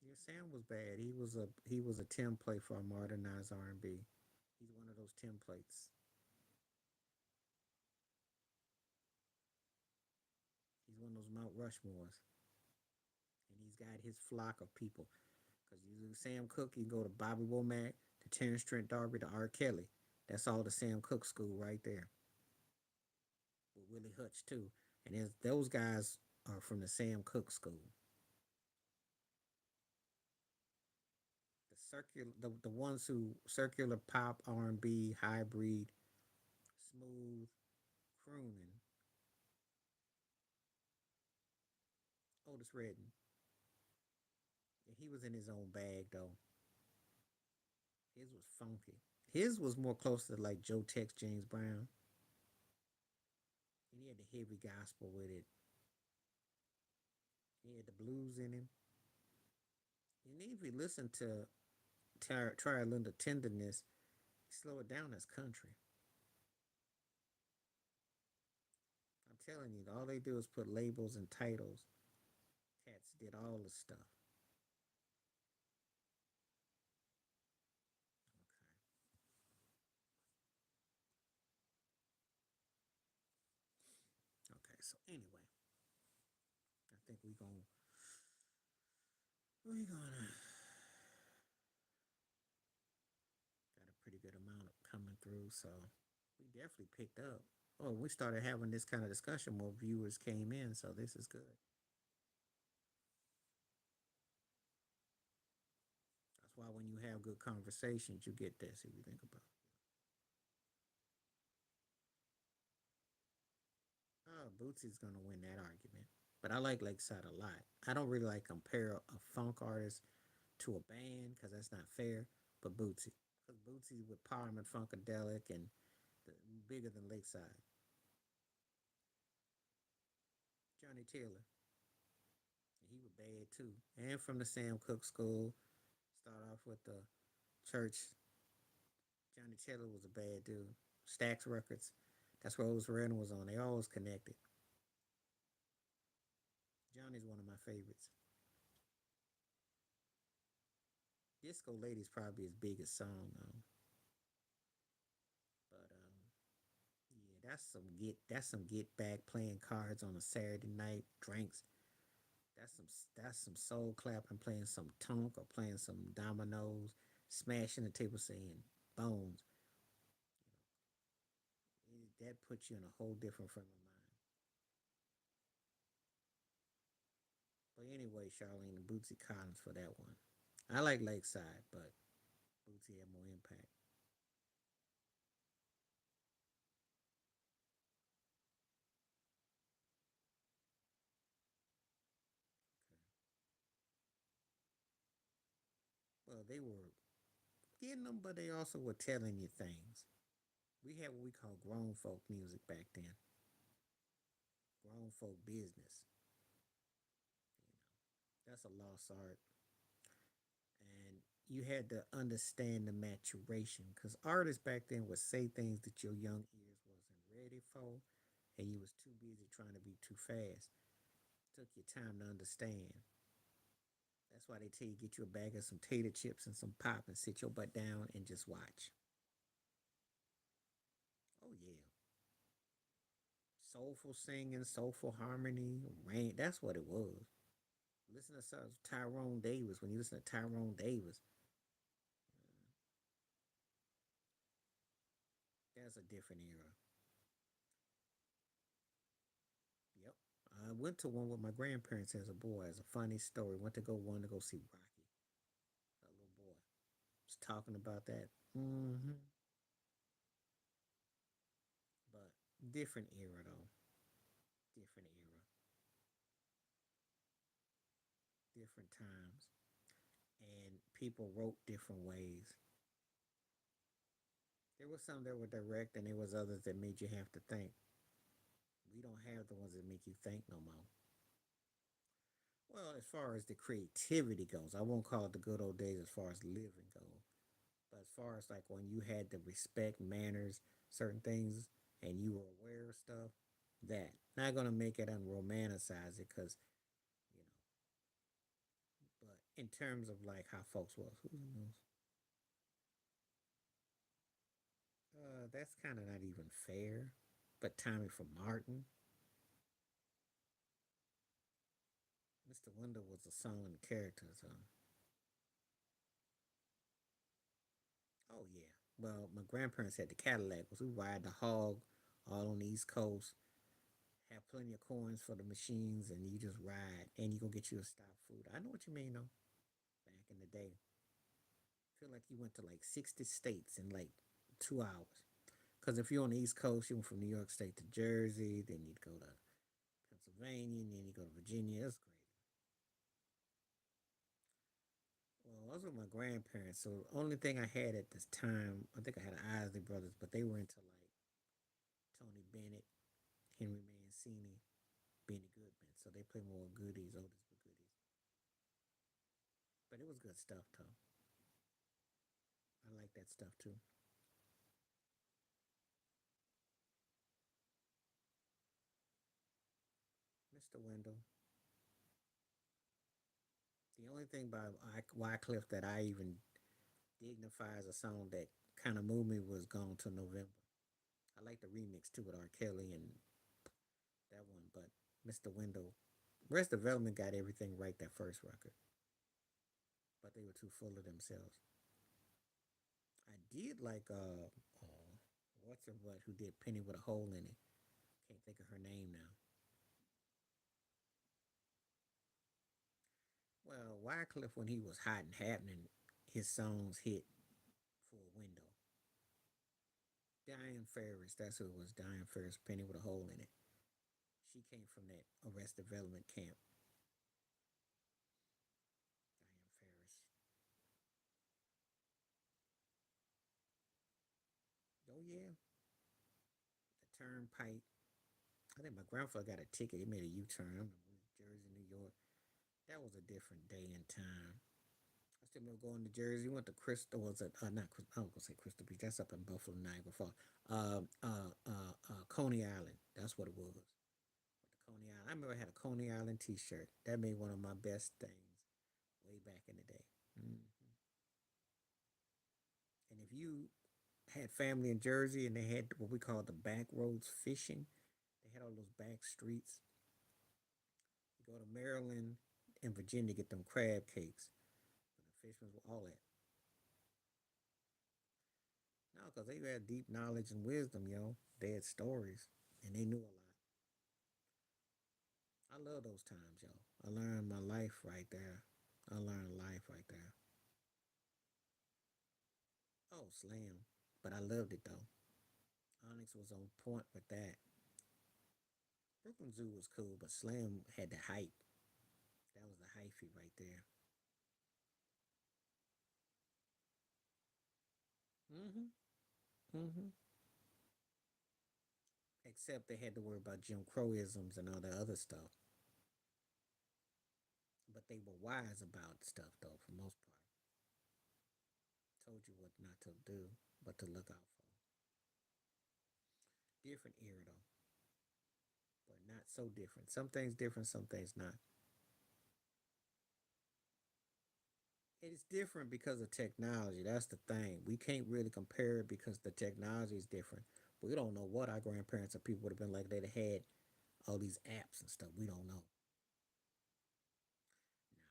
S1: Yeah, Sam was bad. He was a template for a modernized R&B. He's one of those templates. He's one of those Mount Rushmores, and he's got his flock of people. Because you Sam Cooke, you go to Bobby Womack, to Terrence Trent D'Arby, to R. Kelly. That's all the Sam Cooke school right there. With Willie Hutch too, and those guys are from the Sam Cooke school. The ones who circular pop R&B hybrid smooth crooning. Otis Redding. He was in his own bag though. His was funky. His was more close to like Joe Tex, James Brown, and he had the heavy gospel with it. He had the blues in him. And if you listen to Try a Little Tenderness, slow it down as country. I'm telling you, all they do is put labels and titles. Cats did all the stuff. Okay, so anyway, I think we gonna got a pretty good amount coming through, so we definitely picked up. Oh, we started having this kind of discussion. More viewers came in, so this is good. That's why when you have good conversations, you get this. If you think about it. Oh, Bootsy's gonna win that argument. But I like Lakeside a lot. I don't really like compare a funk artist to a band because that's not fair. But Bootsy, because Bootsy with Parliament Funkadelic and the, bigger than Lakeside. Johnny Taylor, he was bad too, and from the Sam Cooke School. Start off with the church. Johnny Taylor was a bad dude. Stax Records. That's where Otis Redding was on. They always connected. Johnny's one of my favorites. Disco Lady's probably his biggest song though. But yeah, that's some get back playing cards on a Saturday night, drinks. That's some that's some soul clapping, playing some tonk or playing some dominoes, smashing the table saying bones. That puts you in a whole different frame of mind. But anyway, Charlene, Bootsy Collins for that one. I like Lakeside, but Bootsy had more impact. Well, they were getting them, but they also were telling you things. We had what we call grown folk music back then, grown folk business. That's a lost art. And you had to understand the maturation because artists back then would say things that your young ears wasn't ready for, and you was too busy trying to be too fast. Took your time to understand. That's why they tell you get you a bag of some tater chips and some pop and sit your butt down and just watch. Oh yeah, soulful singing, soulful harmony, rain. That's what it was. Listen to Tyrone Davis. When you listen to Tyrone Davis, that's a different era. Yep. I went to one with my grandparents as a boy. As a funny story, went to go one to go see Rocky. A little boy was talking about that. But different era though. Different era. Different times. And people wrote different ways. There was some that were direct, and there was others that made you have to think. We don't have the ones that make you think no more. Well, as far as the creativity goes, I won't call it the good old days as far as living goes. But as far as like when you had to respect manners, certain things, and you were aware of stuff, that not gonna make it unromanticize it, cause you know. But in terms of like how folks was, who knows? That's kind of not even fair. But Tommy from Martin, Mr. Window was a song and character. So, oh yeah. Well, my grandparents had the Cadillac. Was we ride the hog all on the East Coast, have plenty of coins for the machines, and you just ride, and you go get you a stop food. I know what you mean though. Back in the day, feel like you went to like 60 states in like 2 hours. Because if you're on the East Coast, you went from New York State to Jersey, then you'd go to Pennsylvania, and then you go to Virginia. That's crazy. with my grandparents. So the only thing I had at this time, I think I had Isley Brothers, but they were into like Tony Bennett, Henry Mancini, Benny Goodman. So they play more goodies, oldies but goodies. But it was good stuff though. I like that stuff too. Mr. Wendell. The only thing by Wycliffe that I even dignify as a song that kind of moved me was Gone to November. I like the remix too with R. Kelly and that one, but Mr. Wendell, Rest Development got everything right that first record, but they were too full of themselves. I did like what's her butt who did Penny with a Hole in It. Can't think of her name now. Well, Wycliffe when he was hot and happening, his songs hit for a window. Diane Ferris, that's who it was. Diane Ferris, Penny with a Hole in It. She came from that Arrest Development camp. Diane Ferris. Oh yeah, the Turnpike. I think my grandfather got a ticket. He made a U-turn. Jersey, New York. That was a different day and time. I still remember going to Jersey. Went to Crystal. Was it? Not. I was gonna say Crystal Beach. That's up in Buffalo, Niagara Falls. Coney Island. That's what it was. The Coney Island. I remember I had a Coney Island T-shirt. That made one of my best things way back in the day. Mm. And if you had family in Jersey and they had what we call the back roads fishing, they had all those back streets. You go to Maryland and Virginia, get them crab cakes. The fishermen were all that. No, because they had deep knowledge and wisdom, yo. They had stories and they knew a lot. I love those times, yo. I learned my life right there. I learned life right there. Oh, Slam. But I loved it though. Onyx was on point with that. Brooklyn Zoo was cool, but Slam had the hype. That was the hyphy right there. Mm-hmm. Mm-hmm. Except they had to worry about Jim Crowisms and all the other stuff. But they were wise about stuff though, for the most part. Told you what not to do, but to look out for. Different era though, but not so different. Some things different, some things not. It's different because of technology. That's the thing. We can't really compare it because the technology is different. We don't know what our grandparents or people would have been like. They'd have had all these apps and stuff. We don't know. Now,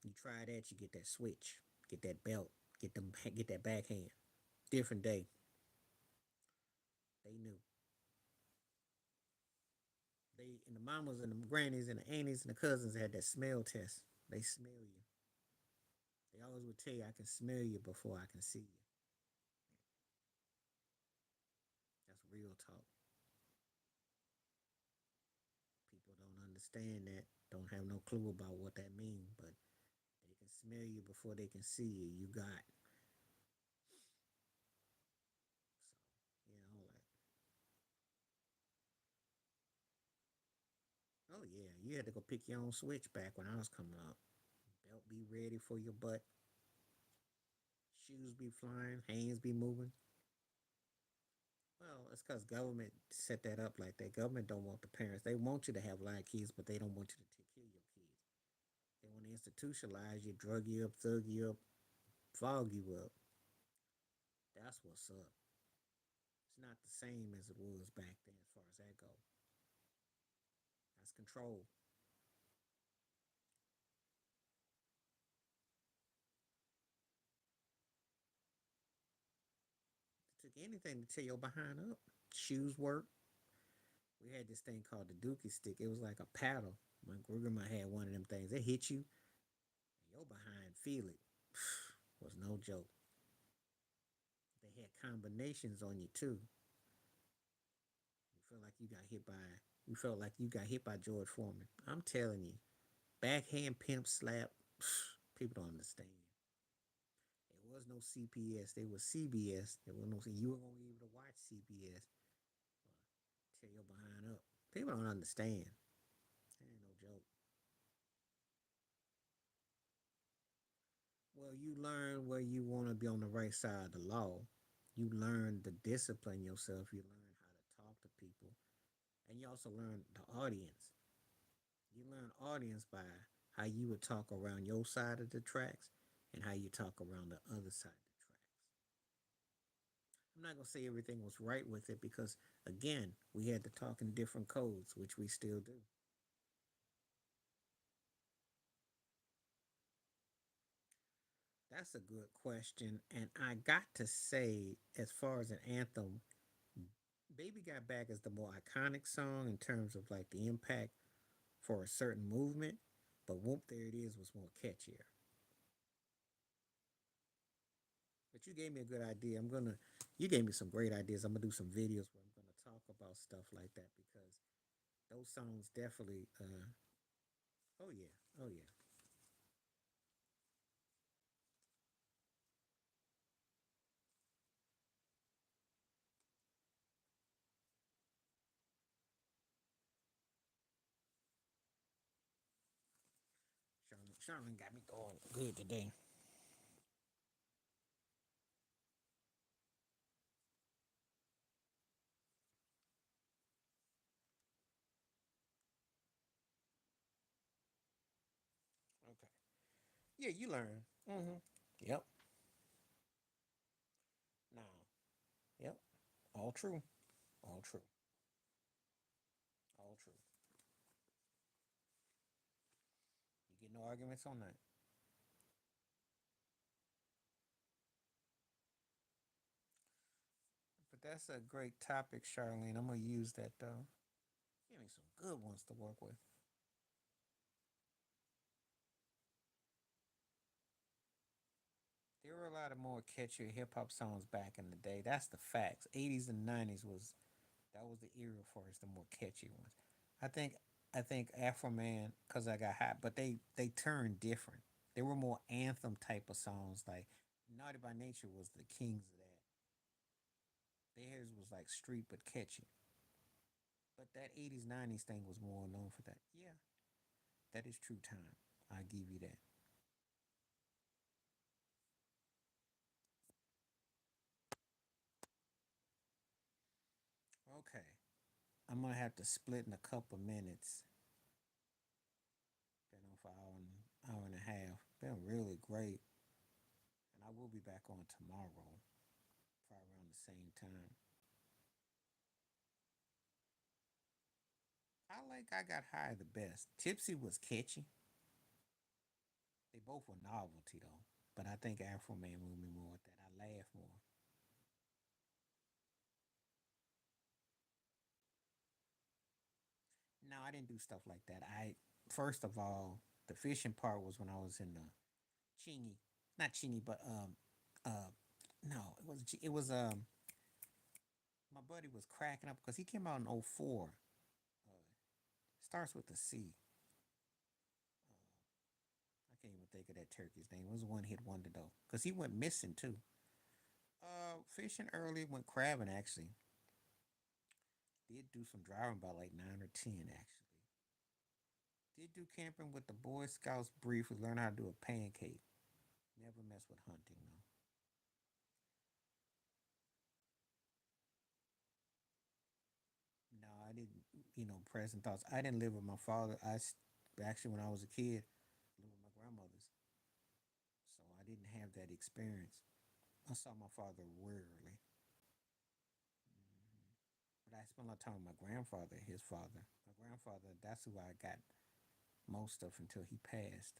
S1: you try that, you get that switch, get that belt, get that backhand. Different day. They knew. They and the mamas and the grannies and the aunties and the cousins had that smell test. They smell you. They always would tell you, I can smell you before I can see you. That's real talk. People don't understand that, don't have no clue about what that means, but they can smell you before they can see you. You got. So, like, oh yeah, you had to go pick your own switch back when I was coming up. Belt be ready for your butt, shoes be flying, hands be moving. Well, it's because government set that up like that. Government don't want the parents. They want you to have a lot of kids, but they don't want you to take care of your kids. They want to institutionalize you, drug you up, thug you up, fog you up. That's what's up. It's not the same as it was back then as far as that go. That's control. It took anything to tear your behind up. Shoes work. We had this thing called the dookie stick. It was like a paddle. My grandma had one of them things. They hit you, and your behind feel it. Was no joke. They had combinations on you too. You felt like you got hit by. You felt like you got hit by George Foreman. I'm telling you, backhand pimp slap. People don't understand. was no CPS. They was CBS. There was no. You were gonna be able to watch CPS. Tear your behind up. People don't understand. That ain't no joke. Well, you learn where you want to be on the right side of the law. You learn to discipline yourself. You learn how to talk to people, and you also learn the audience. You learn audience by how you would talk around your side of the tracks and how you talk around the other side of the tracks. I'm not gonna say everything was right with it because again, we had to talk in different codes, which we still do. That's a good question, and I got to say, as far as an anthem, "Baby Got Back" is the more iconic song in terms of like the impact for a certain movement, but "Whoop There It Is" was more catchier. But you gave me a good idea. You gave me some great ideas. I'm gonna do some videos where I'm gonna talk about stuff like that because those songs definitely. Oh yeah, oh yeah. Charlene got me going good today. Okay. Yeah, you learn. Yep. Now. Yep. All true. All true. All true. You get no arguments on that. But that's a great topic, Charlene. I'm gonna use that though. Give me some good ones to work with. There were a lot of more catchy hip hop songs back in the day. That's the facts. 80s and 90s was that was the era for us, the more catchy ones. I think I think Afro Man, cause I got hot, but they turned different. They were more anthem type of songs. Like Naughty by Nature was the kings of that. Theirs was like street but catchy. But that 80s 90s thing was more known for that. Yeah, that is true time. I give you that. Okay, I'm gonna have to split in a couple minutes. Been on for hour and a half. Been really great, and I will be back on tomorrow, probably around the same time. I got high the best. Tipsy was catchy. They both were novelty though, but I think Afro Man moved me more with that. I laugh more. No, I didn't do stuff like that. I first of all, the fishing part was when I was in the Chingy, not Chingy, but uh, no, it was my buddy was cracking up because he came out in '04. Uh, starts with a C. I can't even think of that turkey's name. It was one hit wonder though, because he went missing too. Fishing early, went crabbing actually. Did do some driving by like 9 or 10 actually. Did do camping with the Boy Scouts briefly. Learn how to do a pancake. Never mess with hunting though. No, I didn't. Present thoughts. I didn't live with my father. Actually when I was a kid, lived with my grandmother's, so I didn't have that experience. I saw my father rarely. Mhm. But I spent a lot of time with my grandfather, his father. My grandfather, that's who I got most of until he passed.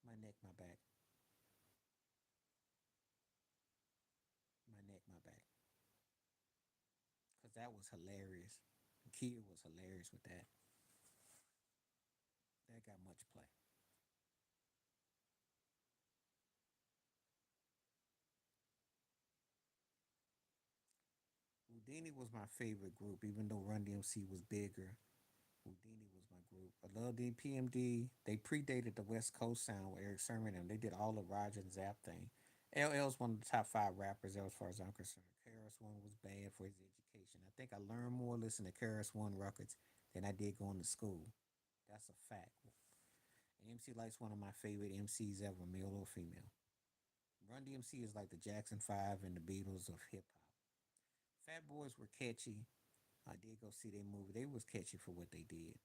S1: My neck, my back, my neck, my back. Because that was hilarious. The kid was hilarious with that. That got much play. Houdini was my favorite group, even though Run DMC was bigger. Houdini was my group. I love the PMD. They predated the West Coast sound with Eric Sermon and they did all the Roger and Zapp thing. LL's one of the top five rappers as far as I'm concerned. KRS One was bad for his education. I think I learned more listening to KRS One records than I did going to school. That's a fact. And MC Light's one of my favorite MCs ever, male or female. Run DMC is like the Jackson Five and the Beatles of hip hop. Fat Boys were catchy. I did go see their movie. They was catchy for what they did.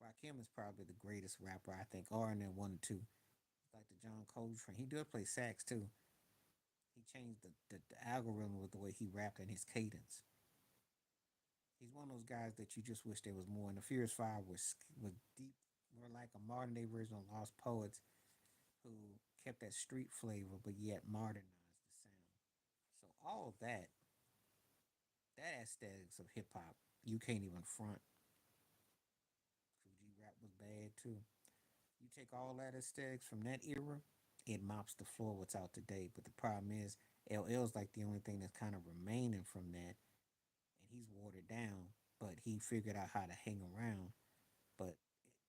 S1: Rakim is probably the greatest rapper I think, or in that one and two. Like the John Coltrane. He did play sax too. He changed the algorithm with the way he rapped and his cadence. He's one of those guys that you just wish there was more. And the Furious Five was deep, more like a modern day version of Lost Poets who kept that street flavor but yet modernized the sound. So all of that aesthetics of hip hop, you can't even front. Fuji rap was bad too. You take all that aesthetics from that era, it mops the floor what's out today. But the problem is, LL's like the only thing that's kind of remaining from that, and he's watered down. But he figured out how to hang around. But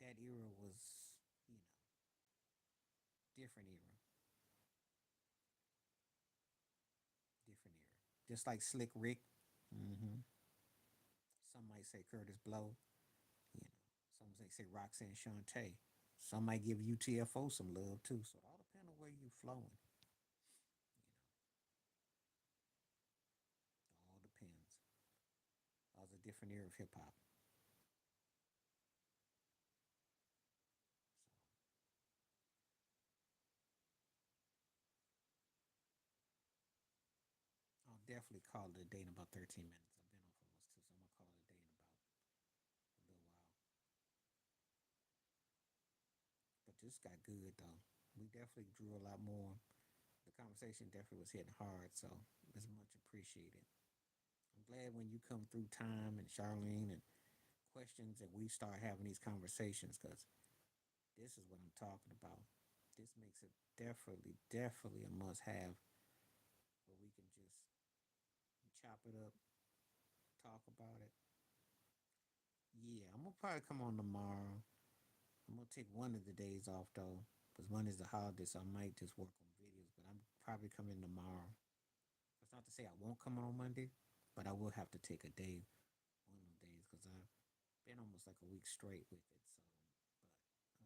S1: that era was, you know, different era, different era. Just like Slick Rick. Mm-hmm. Some might say Curtis Blow. You know, some might say Roxanne Shante. Some might give UTFO some love too. So it all depends on where you flowing. It all depends. That was a different era of hip hop. So I'll definitely call it a day in about 13 minutes. I've been on for almost two, so I'm gonna call it a day in about a little while. But this got good though. We definitely drew a lot more. The conversation definitely was hitting hard, so it's much appreciated. I'm glad when you come through time and Charlene and questions and we start having these conversations because this is what I'm talking about. This makes it definitely a must have where we can just chop it up, talk about it. Yeah, I'm gonna probably come on tomorrow. I'm gonna take one of the days off though, because one is the holiday, so I might just work on videos. But I'm probably coming tomorrow. It's not to say I won't come on Monday, but I will have to take a day, one of the days, because I've been almost like a week straight with it. So,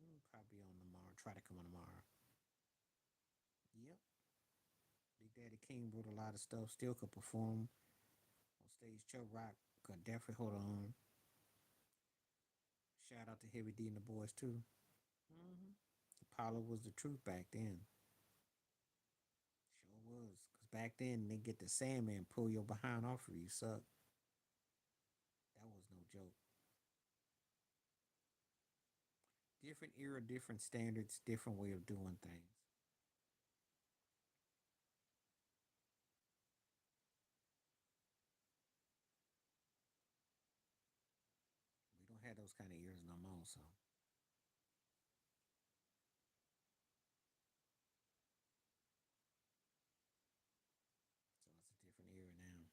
S1: but probably on tomorrow. Try to come on tomorrow. Yep. Big Daddy King wrote a lot of stuff. Still could perform on stage. Chuck Rock could definitely hold on. Shout out to Heavy D and the boys too. Mm-hmm. Apollo was the truth back then. Sure was. Cause back then they get the Sandman pull your behind off of you. Suck. That was no joke. Different era, different standards, different way of doing things. We don't have those kind of eras no more. So it's a different era now.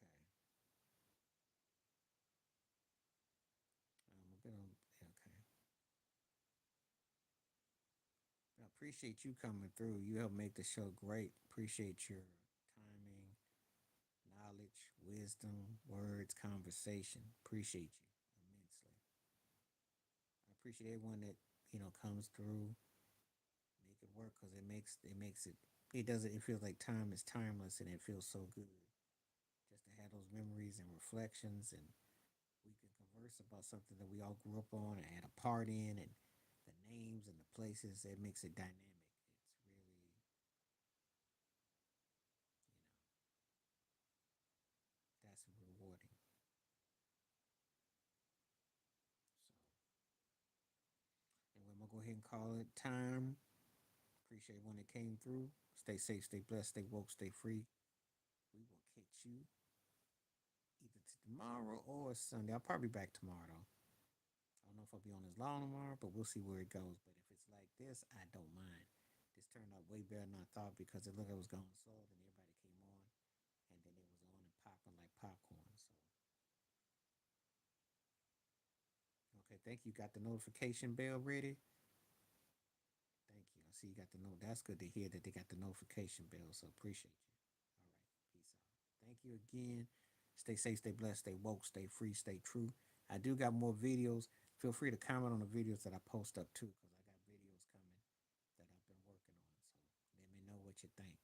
S1: Okay. A bit on. Okay. I appreciate you coming through. You help make the show great. Appreciate your timing, knowledge, wisdom, words, conversation. Appreciate you immensely. I appreciate everyone that comes through, make it work because it doesn't it feels like time is timeless and it feels so good just to have those memories and reflections and we can converse about something that we all grew up on and had a part in and the names and the places it makes it dynamic. It's really that's rewarding. So and we're gonna go ahead and call it time. Appreciate everyone that came through. Stay safe, stay blessed, stay woke, stay free. We will catch you either tomorrow or Sunday. I'll probably be back tomorrow though. I don't know if I'll be on as long tomorrow, but we'll see where it goes. But if it's like this, I don't mind. This turned out way better than I thought because it looked like it was going slow, and everybody Thank you. Got the notification bell ready? Thank you. I see you got the note. That's good to hear that they got the notification bell. So appreciate you. All right. Peace out. Thank you again. Stay safe, stay blessed, stay woke, stay free, stay true. I do got more videos. Feel free to comment on the videos that I post up too, because I got videos coming that I've been working on. So let me know what you think.